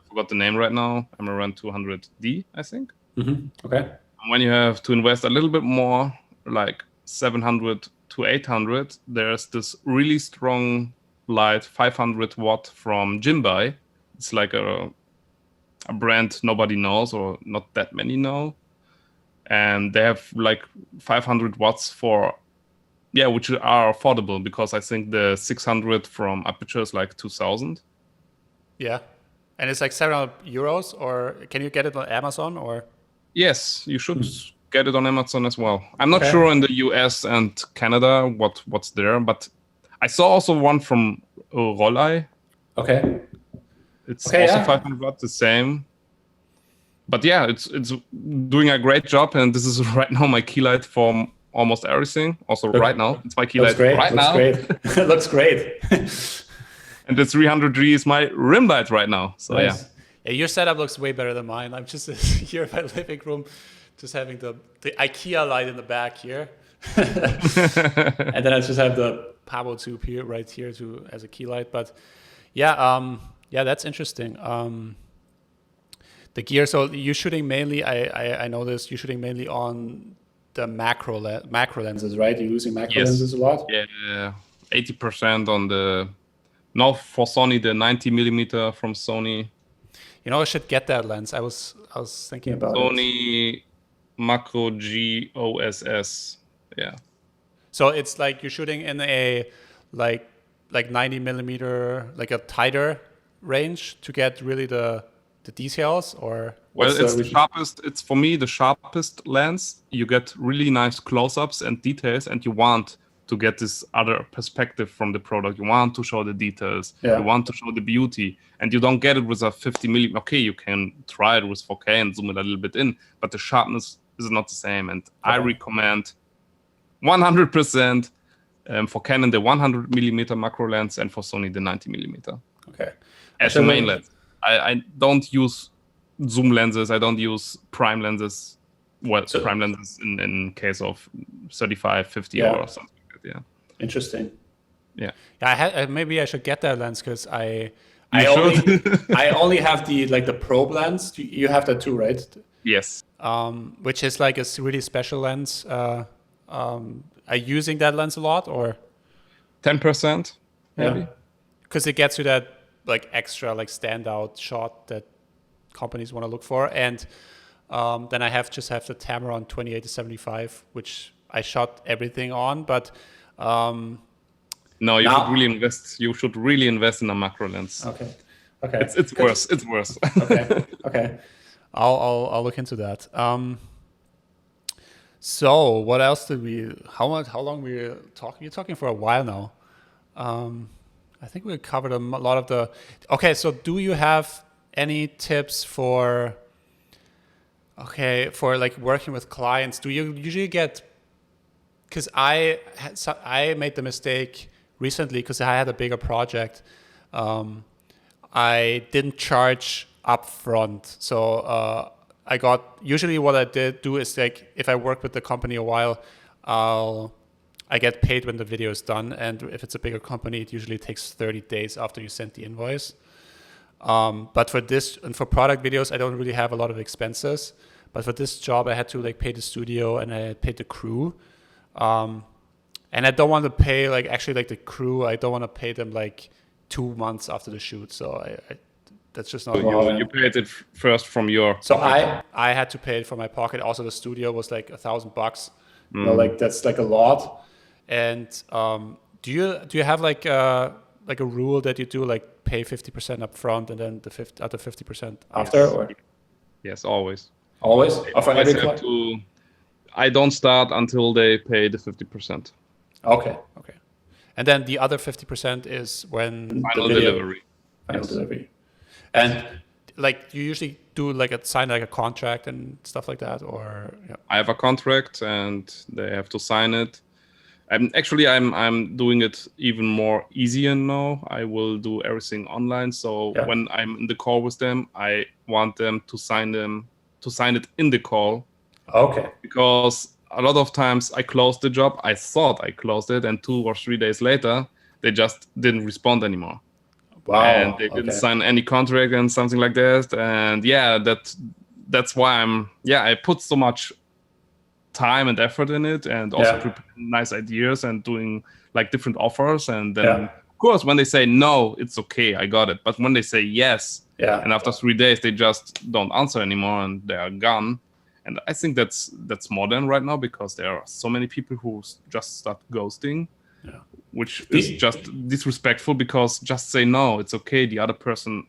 forgot the name right now. Amaran 200D, I think. Mm-hmm. Okay. And when you have to invest a little bit more, like 700 to 800, there's this really strong light, 500 watt from Jinbai. It's like a brand nobody knows, or not that many know. And they have like 500 watts for, which are affordable, because I think the 600 from Aperture is like 2,000. Yeah. And it's like 700 euros, or can you get it on Amazon or? Yes, you should get it on Amazon as well. I'm not sure in the US and Canada what's there, but I saw also one from Rollei. Okay. It's also 500 watts, the same. But yeah, it's doing a great job, and this is right now my key light for almost everything. Also, right now, it's my key light right now. Looks great. And the 300D is my rim light right now. So nice. Yeah, your setup looks way better than mine. I'm just here in my living room, just having the IKEA light in the back here. And then I just have the Pavo tube here, right here, as a key light. But yeah, that's interesting. The gear. So you're shooting mainly. I know this. You're shooting mainly on the macro lenses, right? You're using macro lenses a lot. Yeah, 80% on the. Now for Sony, the 90 millimeter from Sony. You know, I should get that lens. I was thinking about Sony Macro GOSS. Yeah. So it's like you're shooting in a like 90 millimeter, like a tighter range to get really the details, or it's the sharpest. It's for me the sharpest lens. You get really nice close-ups and details, and you want to get this other perspective from the product. You want to show the details. You want to show the beauty, and you don't get it with a 50 millimeter. Okay, you can try it with 4K and zoom it a little bit in, but the sharpness is not the same. And I recommend 100% for Canon the 100 millimeter macro lens, and for Sony the 90 millimeter. Okay. As the main lens. I don't use zoom lenses. I don't use prime lenses. Well, prime lenses in case of 35, 50 or something like that. Yeah. Interesting. Yeah. Maybe I should get that lens, because I only have the probe lens. You have that too, right? Yes. Which is like a really special lens. Are you using that lens a lot, or 10% maybe? Because it gets you that like extra like standout shot that companies want to look for. And then I just have the Tamron 28-75, which I shot everything on. But no, you should really invest in a macro lens. Okay. It's worse. It's worse. Okay. I'll look into that. So what else how long were we talking? You're talking for a while now. I think we covered a lot of the. Okay, so do you have any tips for like working with clients? Do you usually get? Because I made the mistake recently, because I had a bigger project. I didn't charge upfront, so usually what I do is, like, if I work with the company a while, I get paid when the video is done, and if it's a bigger company, it usually takes 30 days after you send the invoice. But for this and for product videos, I don't really have a lot of expenses. But for this job, I had to like pay the studio, and I paid the crew. And I don't want to pay the crew. I don't want to pay them like 2 months after the shoot. So I that's just not. So you paid it first from your. So I had to pay it from my pocket. Also, the studio was like $1,000. You know, like that's like a lot. And do you have like a rule that you do, like pay 50% up front and then the other 50% after? Or Yes, always. Always? For every client? I don't start until they pay the 50%. Okay. And then the other 50% is when the Final video delivery. final Yes. delivery. And like you usually do like sign like a contract and stuff like that, or yeah. I have a contract and they have to sign it. I'm doing it even more easier now. I will do everything online. So Yeah. when I'm in the call with them, I want them to sign it in the call, Okay. because a lot of times I closed the job. I thought I closed it, and 2 or 3 days later, they just didn't respond anymore. And Wow. they didn't Okay. sign any contract and something like that. And that's why I put so much time and effort in it, and also Yeah. preparing nice ideas and doing like different offers. And then Yeah. of course when they say no, it's okay, I got it. But when they say yes, Yeah. and after 3 days they just don't answer anymore and they are gone. And I think that's modern right now, because there are so many people who just start ghosting, Yeah. which is just disrespectful, because just say no, it's okay, the other person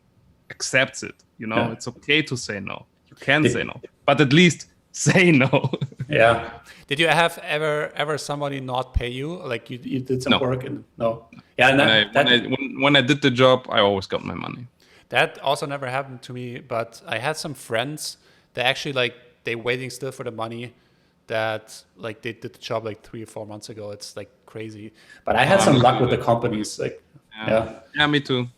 accepts it, Yeah. it's okay to say no, you can say no, but at least say no. Yeah. Did you have ever somebody not pay you? Like you did some No. work and no. Yeah, and When I did the job, I always got my money. that also never happened to me, but I had some friends that actually like they waiting still for the money that like they did the job like 3 or 4 months ago. It's like crazy. But I had some luck with the companies. Like Yeah, me too.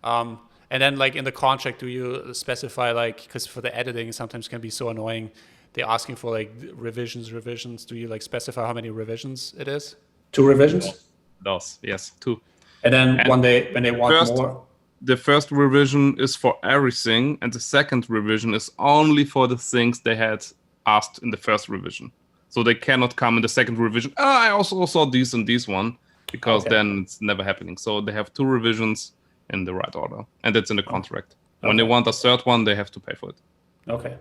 And then like in the contract, do you specify like, because for the editing sometimes can be so annoying, they're asking for like revisions. Do you like specify how many revisions it is? 2 revisions? Those, yes, 2. And then when they want more? The first revision is for everything, and the second revision is only for the things they had asked in the first revision. So they cannot come in the second revision. I also saw these and this one, because then it's never happening. So they have 2 revisions in the right order, and it's in the contract. When they want a third one, they have to pay for it. Okay.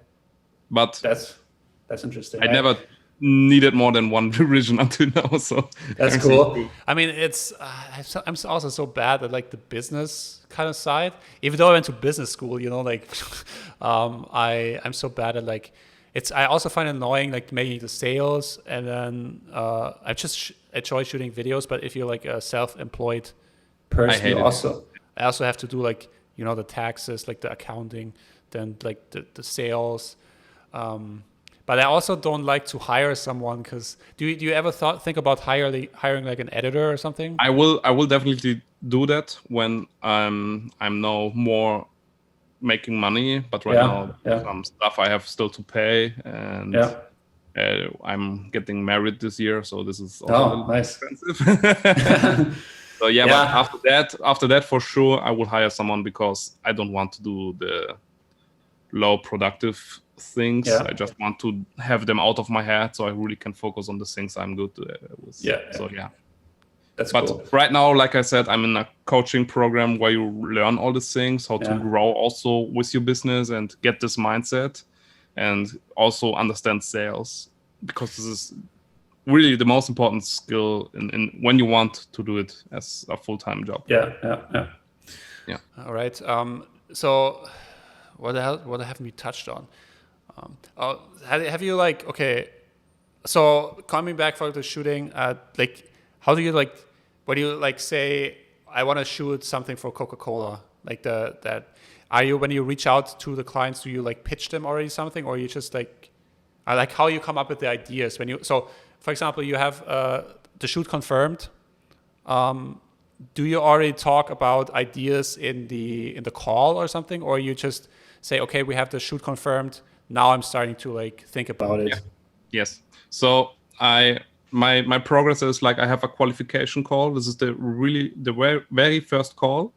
But that's interesting. I never needed more than 1 revision until now, so that's cool. I mean, it's I'm also so bad at like the business kind of side. Even though I went to business school, like I'm so bad at like I also find it annoying like making the sales, and then I just enjoy shooting videos. But if you're like a self-employed person, I also have to do like the taxes, like the accounting, then like the sales. But I also don't like to hire someone, because do you ever think about hiring like an editor or something? I will definitely do that when I'm no more making money. But right now, some stuff I have still to pay, and I'm getting married this year, so this is also nice. expensive. So but after that, for sure, I will hire someone, because I don't want to do the low productive things. I just want to have them out of my head, so I really can focus on the things I'm good with. So that's but cool. Right now, like I said, I'm in a coaching program where you learn all these things, how to grow also with your business and get this mindset, and also understand sales, because this is really the most important skill in when you want to do it as a full-time job. Yeah. All right. So what haven't we touched on? Have you like, okay, so coming back for the shooting, like how do you like, what do you like say, I want to shoot something for Coca-Cola, like when you reach out to the clients, do you like pitch them already something, or you just like, I like how you come up with the ideas so for example, you have the shoot confirmed. Do you already talk about ideas in the call or something, or you just say, okay, we have the shoot confirmed, now I'm starting to like think about it? Yes. So my progress is like, I have a qualification call. This is the very, very first call.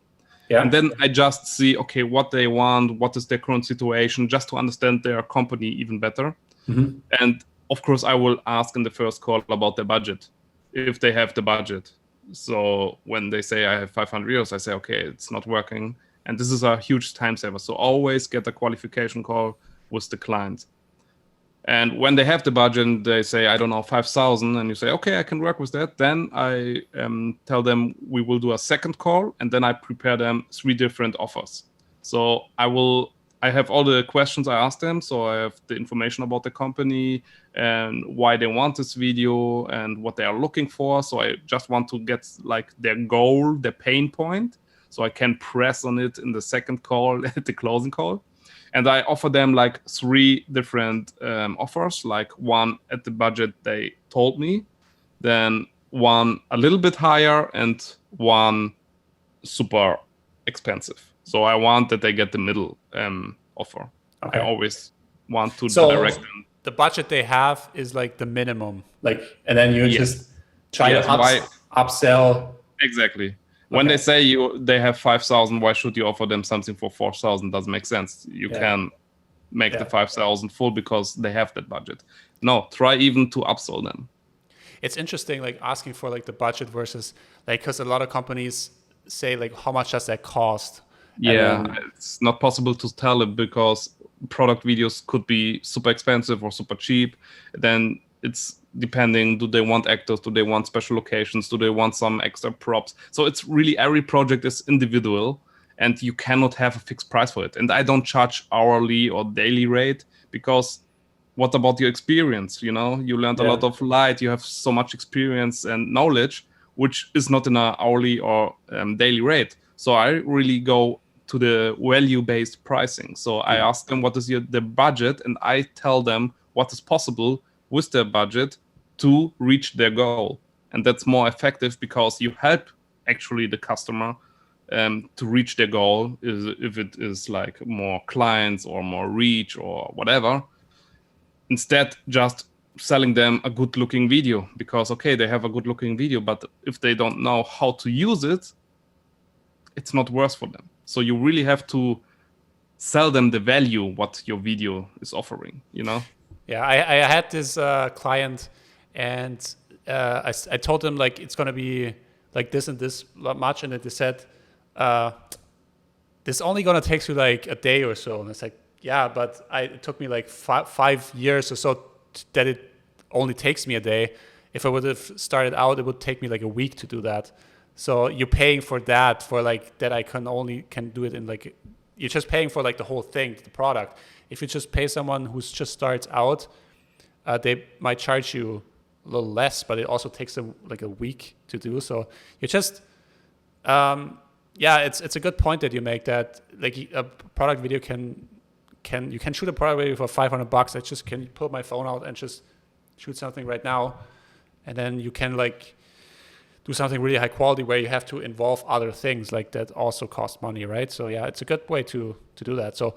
And then I just see, okay, what they want, what is their current situation, just to understand their company even better. Mm-hmm. And of course, I will ask in the first call about their budget, if they have the budget. So when they say I have 500 euros, I say, okay, it's not working. And this is a huge time saver. So always get a qualification call with the client. And when they have the budget, they say, I don't know, 5,000, and you say, okay, I can work with that. Then I tell them we will do a second call, and then I prepare them 3 different offers. So I will I have all the questions I asked them. So I have the information about the company and why they want this video and what they are looking for. So I just want to get like their goal, their pain point, so I can press on it in the second call, at the closing call. And I offer them like 3 different offers, like one at the budget they told me, then one a little bit higher, and one super expensive. So I want that they get the middle offer. Okay. I always want to So direct them. the budget they have is like the minimum, like, and then you just try Yes, to upsell. Exactly. When they say they have 5,000, why should you offer them something for 4,000? Doesn't make sense. You can make the 5,000 full because they have that budget. No, try even to upsell them. It's interesting, like asking for like the budget versus like, because a lot of companies say like, how much does that cost? Yeah, it's not possible to tell it because product videos could be super expensive or super cheap. Then it's depending, do they want actors, do they want special locations, do they want some extra props? So it's really, every project is individual and you cannot have a fixed price for it. And I don't charge hourly or daily rate because what about your experience? You know, you learned a lot of light, you have so much experience and knowledge, which is not in an hourly or daily rate. So I really go to the value-based pricing. So I ask them what is the budget, and I tell them what is possible with their budget to reach their goal. And that's more effective because you help actually the customer to reach their goal, if it is like more clients or more reach or whatever. Instead, just selling them a good looking video because, okay, they have a good looking video, but if they don't know how to use it, it's not worth for them. So you really have to sell them the value what your video is offering, you know? Yeah, I had this client, and I told them like it's gonna be like this and this much, and they said this only gonna take you like a day or so, and it's like, yeah, but it took me like 5 years or so that it only takes me a day. If I would have started out, it would take me like a week to do that. So you're paying for that, for like that I can do it in like, you're just paying for like the whole thing, the product. If you just pay someone who's just starts out, they might charge you a little less, but it also takes them like a week to do. So you're just, it's a good point that you make, that like a product video you can shoot a product video for $500. I just can pull my phone out and just shoot something right now, and then you can like do something really high quality where you have to involve other things like that also cost money, right? So yeah, it's a good way to do that. So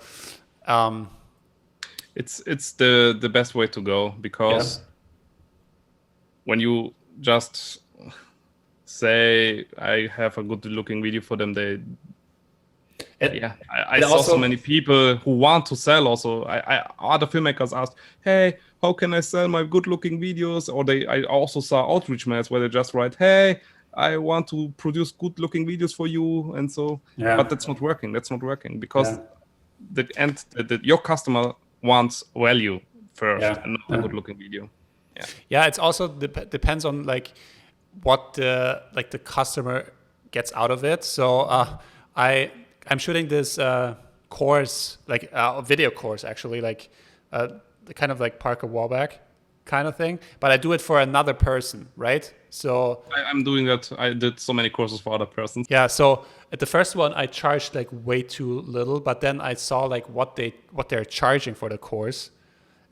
it's the best way to go, because when you just say I have a good looking video for them, I saw so many people who want to sell also. Other filmmakers asked, hey, how can I sell my good looking videos? Or I also saw outreach mails where they just write, hey, I want to produce good looking videos for you. And so, but that's not working. That's not working because your customer wants value first and not a good looking video. Yeah, it's also depends on like what the customer gets out of it. So I'm shooting this course, like a video course actually, like kind of like Parker Warback kind of thing, but I do it for another person, right? So I'm doing that. I did so many courses for other persons. Yeah, so at the first one I charged like way too little, but then I saw like what they're charging for the course,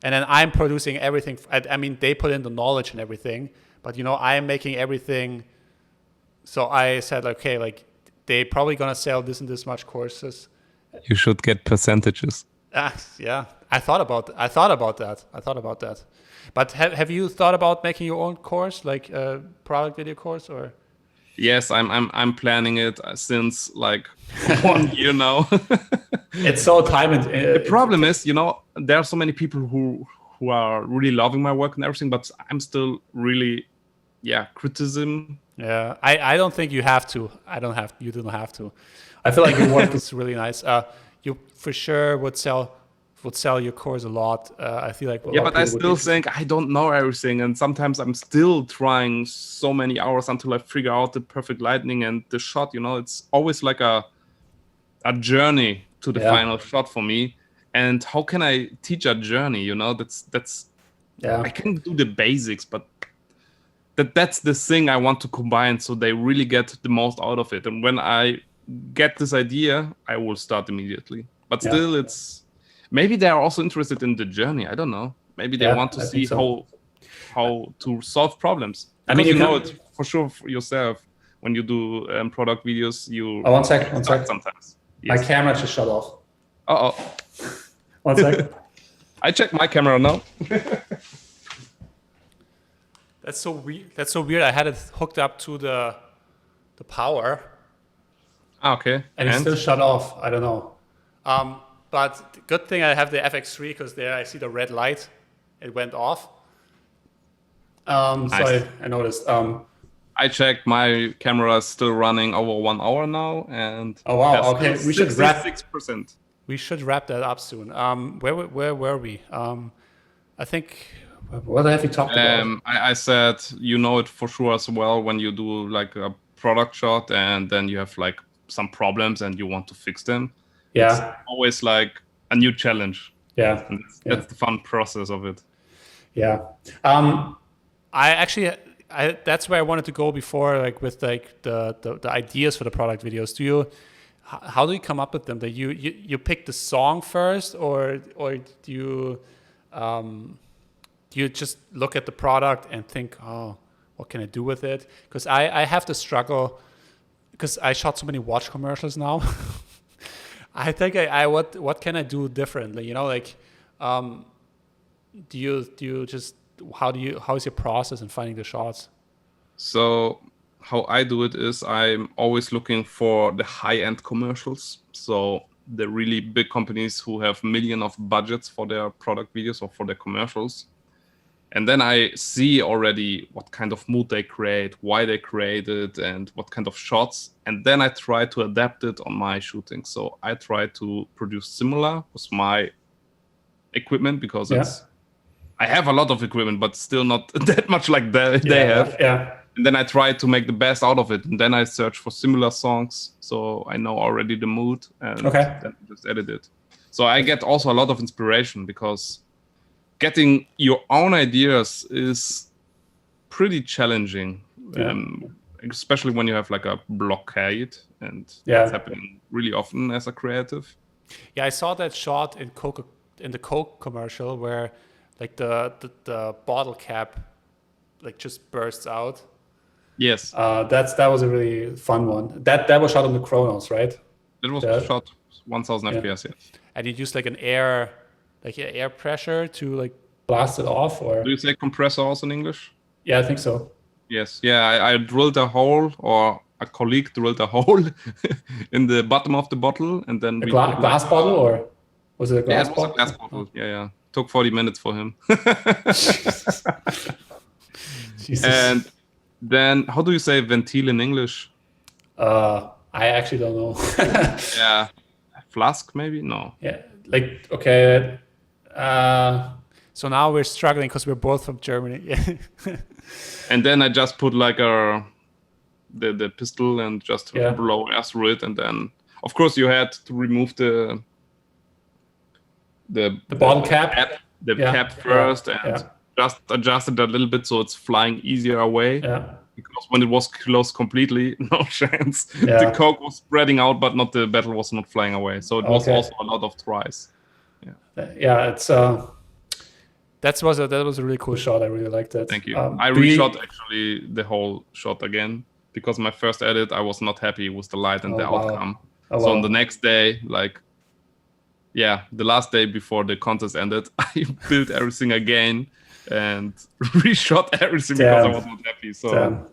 and then I'm producing everything. I mean, they put in the knowledge and everything, but I am making everything. So I said, okay, like they probably gonna sell this and this much courses. You should get percentages. Yeah, I thought about that. But have you thought about making your own course, like a product video course, or? Yes, I'm planning it since like 1 year now. It's so the problem is, there are so many people who are really loving my work and everything, but I'm still really, criticism. Yeah, I don't think you have to. You don't have to. I feel like your work is really nice. You for sure would sell your course a lot. I feel like but I still think I don't know everything, and sometimes I'm still trying so many hours until I figure out the perfect lighting and the shot. It's always like a journey to the final shot for me, And how can I teach a journey? You know, that's I can do the basics, but that's the thing I want to combine so they really get the most out of it. And when I get this idea, I will start immediately. But still, it's maybe they are also interested in the journey. I don't know. Maybe they want to see how to solve problems. Because I mean, you know it for sure for yourself. When you do product videos, you one sec. Sometimes. Yes. My camera just shut off. Uh-oh. 1 second. I checked my camera now. That's so weird. That's so weird. I had it hooked up to the power. Okay. And it still shut off. I don't know. But good thing I have the FX3 because there I see the red light. It went off. Nice. So I noticed. I checked. My camera is still running over 1 hour now, and oh wow. Okay, we should wrap 6%. We should wrap that up soon. Where were we? I think. What have we talked about? I said you know it for sure as well when you do like a product shot and then you have like some problems and you want to fix them. Yeah. It's always like a new challenge. Yeah. And that's the fun process of it. Yeah. That's where I wanted to go before, like with like the ideas for the product videos. How do you come up with them? That you pick the song first, or do you just look at the product and think, oh, what can I do with it? Because I have to struggle because I shot so many watch commercials now. I think what can I do differently? You know, like, do you just how is your process in finding the shots? So how I do it is I'm always looking for the high-end commercials. So the really big companies who have millions of budgets for their product videos or for their commercials. And then I see already what kind of mood they create, why they create it, and what kind of shots. And then I try to adapt it on my shooting. So I try to produce similar with my equipment because I have a lot of equipment, but still not that much like they have. Yeah. And then I try to make the best out of it. And then I search for similar songs. So I know already the mood and then I just edit it. So I get also a lot of inspiration because getting your own ideas is pretty challenging, especially when you have like a blockade, and that's happening really often as a creative. Yeah, I saw that shot in the Coke commercial where like the bottle cap like just bursts out. Yes. That was a really fun one. That was shot on the Chronos, right? It was shot 1000 FPS, yes. And you used like an air pressure to like blast it off, or do you say compressor also in English? Yeah, I think so. Yes. Yeah, I drilled a hole, or a colleague drilled a hole in the bottom of the bottle, and then glass bottle, or was it a glass bottle? Yeah, it was a glass bottle. Yeah. Took 40 minutes for him. Jesus. And then, how do you say ventil in English? I actually don't know. Yeah, flask maybe? No. Yeah, like okay. So now we're struggling because we're both from Germany. And then I just put like the pistol and just blow air through it, and then of course you had to remove the bottle cap, cap first, and just adjust it a little bit so it's flying easier away. Yeah. Because when it was closed completely, no chance. The Coke was spreading out, but the battle was not flying away. So it was also a lot of tries. Yeah, it's that was a really cool shot. I really liked it. Thank you. I reshot actually the whole shot again because my first edit I was not happy with the light and the outcome. So on the next day, the last day before the contest ended, I built everything again and reshot everything because I was not happy. So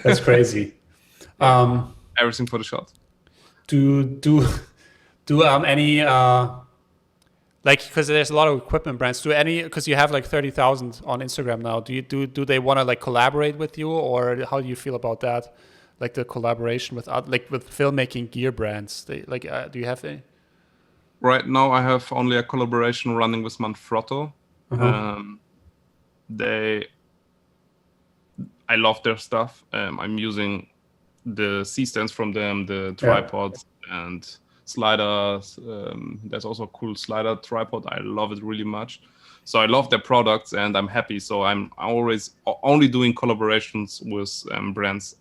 that's crazy. Everything for the shot. Do any because there's a lot of equipment brands. Because you have like 30,000 on Instagram now. Do they want to like collaborate with you, or how do you feel about that? Like the collaboration with with filmmaking gear brands. Do you have any? Right now, I have only a collaboration running with Manfrotto. I love their stuff. I'm using the C stands from them, the tripods, and sliders. There's also a cool slider tripod. I love it really much. So I love their products and I'm happy. So I'm always only doing collaborations with brands.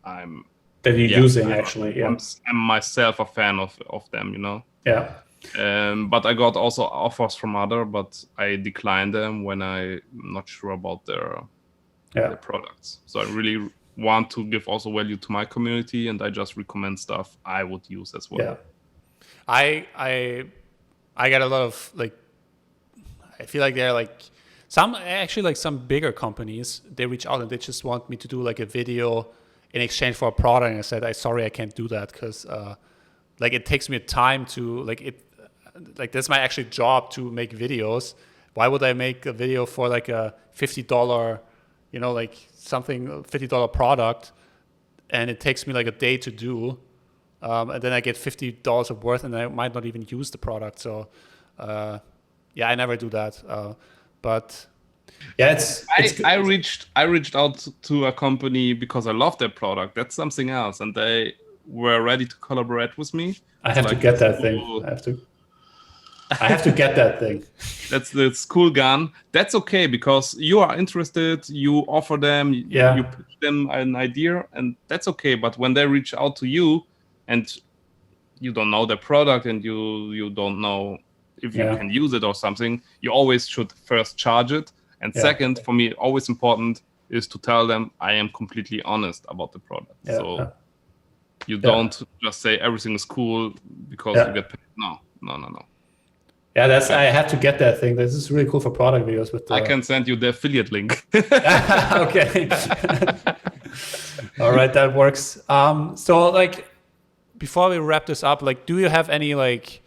That you're using actually. Yeah. I'm myself a fan of them, you know. Yeah. But I got also offers from other, but I declined them when I'm not sure about their products. So I really want to give also value to my community, and I just recommend stuff I would use as well. Yeah. I get a lot of like, I feel like they're like some bigger companies, they reach out and they just want me to do like a video in exchange for a product. And I said, sorry, I can't do that because like it takes me time to like that's my actual job to make videos. Why would I make a video for like a $50, you know, like something $50 product, and it takes me like a day to do, and then I get $50 of worth, and I might not even use the product. So yeah, I never do that. But yeah, I reached out to a company because I love their product. That's something else, and they were ready to collaborate with me. I have to get that thing. I have to get that thing. That's cool gun. That's okay because you are interested. You offer them. You pitch them an idea, and that's okay. But when they reach out to you, and you don't know the product, and you don't know if you can use it or something, you always should first charge it. And second, for me, always important is to tell them I am completely honest about the product. So you don't just say everything is cool because you get paid. No. Yeah, I have to get that thing. This is really cool for product videos. I can send you the affiliate link. Okay. All right, that works. So like, before we wrap this up, like, do you have any like,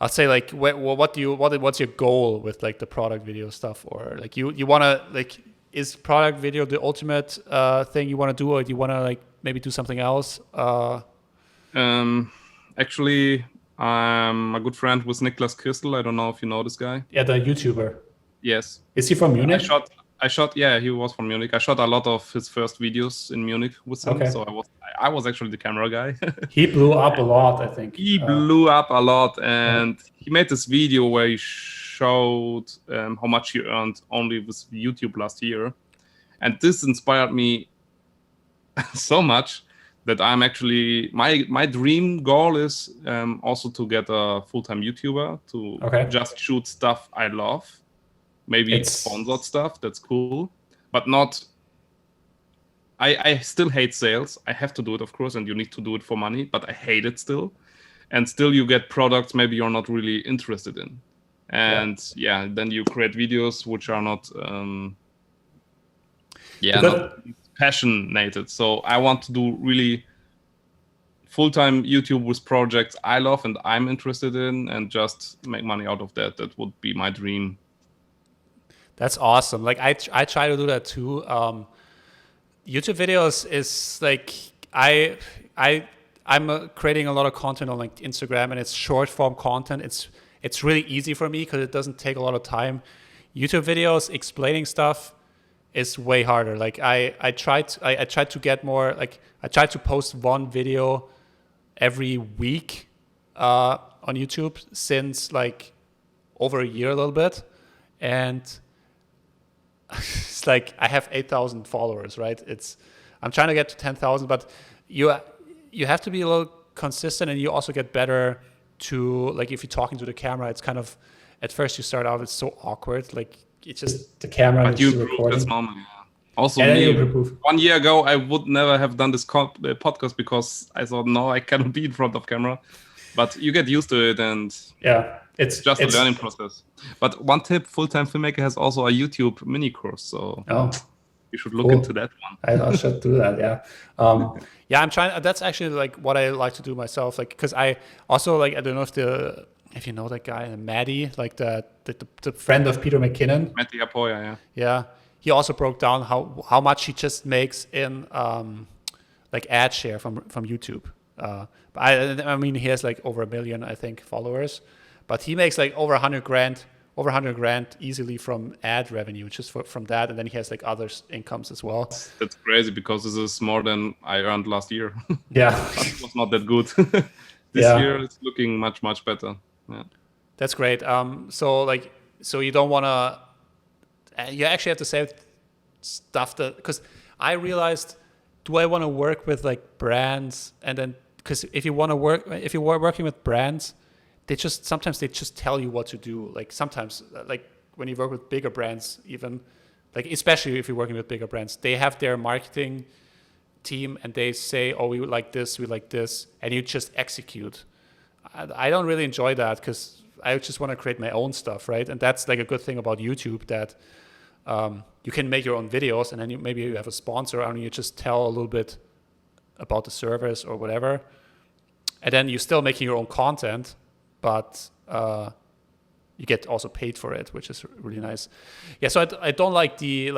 I'll say like, what's your goal with like the product video stuff, or like you want to like, is product video the ultimate thing you want to do, or do you want to like maybe do something else? Actually, I'm a good friend with Niklas Christel. I don't know if you know this guy. Yeah, the YouTuber. Yes. Is he from Munich? I shot. Yeah, he was from Munich. I shot a lot of his first videos in Munich with him. Okay. So I was actually the camera guy. He blew up a lot, I think. He blew up a lot, and he made this video where he showed how much he earned only with YouTube last year, and this inspired me so much that I'm actually my dream goal is also to get a full-time YouTuber to just shoot stuff I love, maybe sponsored stuff. That's cool, but not. I still hate sales. I have to do it, of course, and you need to do it for money, but I hate it still. And still you get products maybe you're not really interested in, and then you create videos which are not not passionated. So I want to do really full-time YouTube with projects I love and I'm interested in, and just make money out of that. That would be my dream. That's awesome. Like I try to do that too. YouTube videos is like I'm creating a lot of content on like Instagram, and it's short form content. It's really easy for me because it doesn't take a lot of time. YouTube videos explaining stuff is way harder. Like I tried to get more, like I tried to post one video every week on YouTube since like over a year, a little bit, and it's like I have 8,000 followers, right? I'm trying to get to 10,000, but you have to be a little consistent, and you also get better to, like, if you're talking to the camera, it's kind of, at first you start out, it's so awkward, like it's just the camera. But you improve this moment. Also, me, 1 year ago, I would never have done this podcast because I thought, no, I cannot be in front of camera. But you get used to it, and it's just a learning process. But one tip: full-time filmmaker has also a YouTube mini course, so you should look into that one. I should do that. Yeah, I'm trying. That's actually like what I like to do myself, like because I also like, I don't know if you know that guy, Maddie, like the friend of Peter McKinnon. Maddie Apoya, yeah. He also broke down how much he just makes in like ad share from YouTube. But I mean, he has like over 1 million, I think, followers, but he makes like over 100 grand easily from ad revenue, just from that, and then he has like other incomes as well. That's crazy because this is more than I earned last year. Yeah, it was not that good. this year it's looking much better. Yeah. That's great. So you don't want to. You actually have to say stuff that, because I realized, do I want to work with like brands, and then because if you're working with brands, sometimes they just tell you what to do. Like sometimes, like when you work with bigger brands, even like especially if you're working with bigger brands, they have their marketing team and they say, oh, we like this, and you just execute. I don't really enjoy that because I just want to create my own stuff, right? And that's like a good thing about YouTube, that you can make your own videos, and then maybe you have a sponsor and you just tell a little bit about the service or whatever, and then you're still making your own content, but you get also paid for it, which is really nice. Yeah, so I don't like the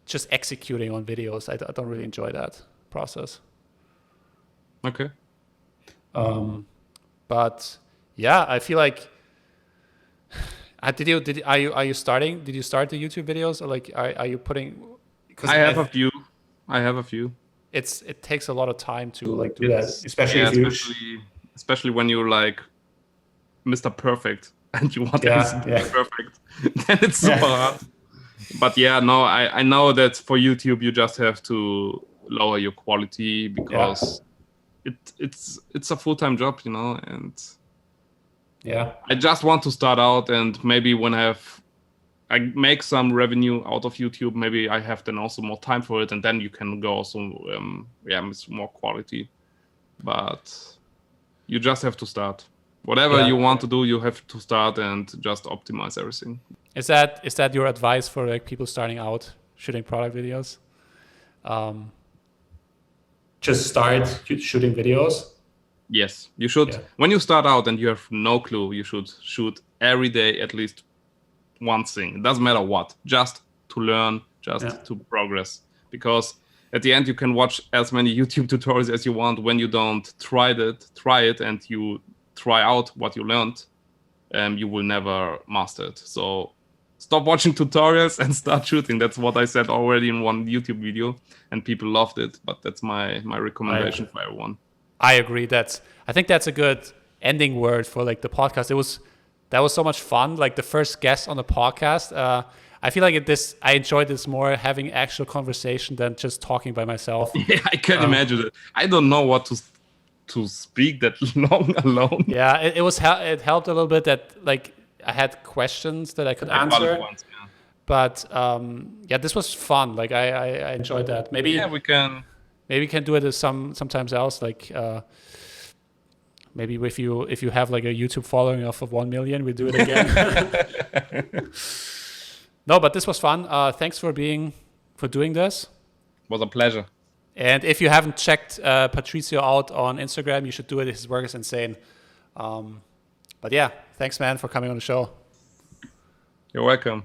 just executing on videos. I don't really enjoy that process. Okay. But yeah, I feel like did you start the YouTube videos, or like are you putting? I have a few. It takes a lot of time to like do that, especially especially when you're like Mr. Perfect and you want everything to be perfect, then it's super hard. But yeah, no, I know that for YouTube you just have to lower your quality because it's a full-time job, you know, and I just want to start out, and maybe when I make some revenue out of YouTube, maybe I have then also more time for it, and then you can go also with more quality. But you just have to start. Whatever you want to do, you have to start and just optimize everything. Is that your advice for like people starting out shooting product videos? Just start shooting videos? Yes, you should. Yeah. When you start out and you have no clue, you should shoot every day at least one thing. It doesn't matter what, just to learn, to progress. Because at the end, you can watch as many YouTube tutorials as you want. When you don't try it, and you try out what you learned, you will never master it. So stop watching tutorials and start shooting. That's what I said already in one YouTube video, and people loved it. But that's my recommendation for everyone. I agree. I think that's a good ending word for like the podcast. That was so much fun. Like the first guest on the podcast. I feel like I enjoyed this more, having actual conversation than just talking by myself. Yeah, I can imagine it. I don't know what to speak that long alone. Yeah, it helped a little bit that like I had questions that I could answer. But this was fun. Like I enjoyed that. Maybe we can do it sometimes else. Like maybe if you have like a YouTube following of 1 million, we do it again. No, but this was fun. Thanks for doing this. It was a pleasure. And if you haven't checked Patrizio out on Instagram, you should do it. His work is insane. But yeah, thanks, man, for coming on the show. You're welcome.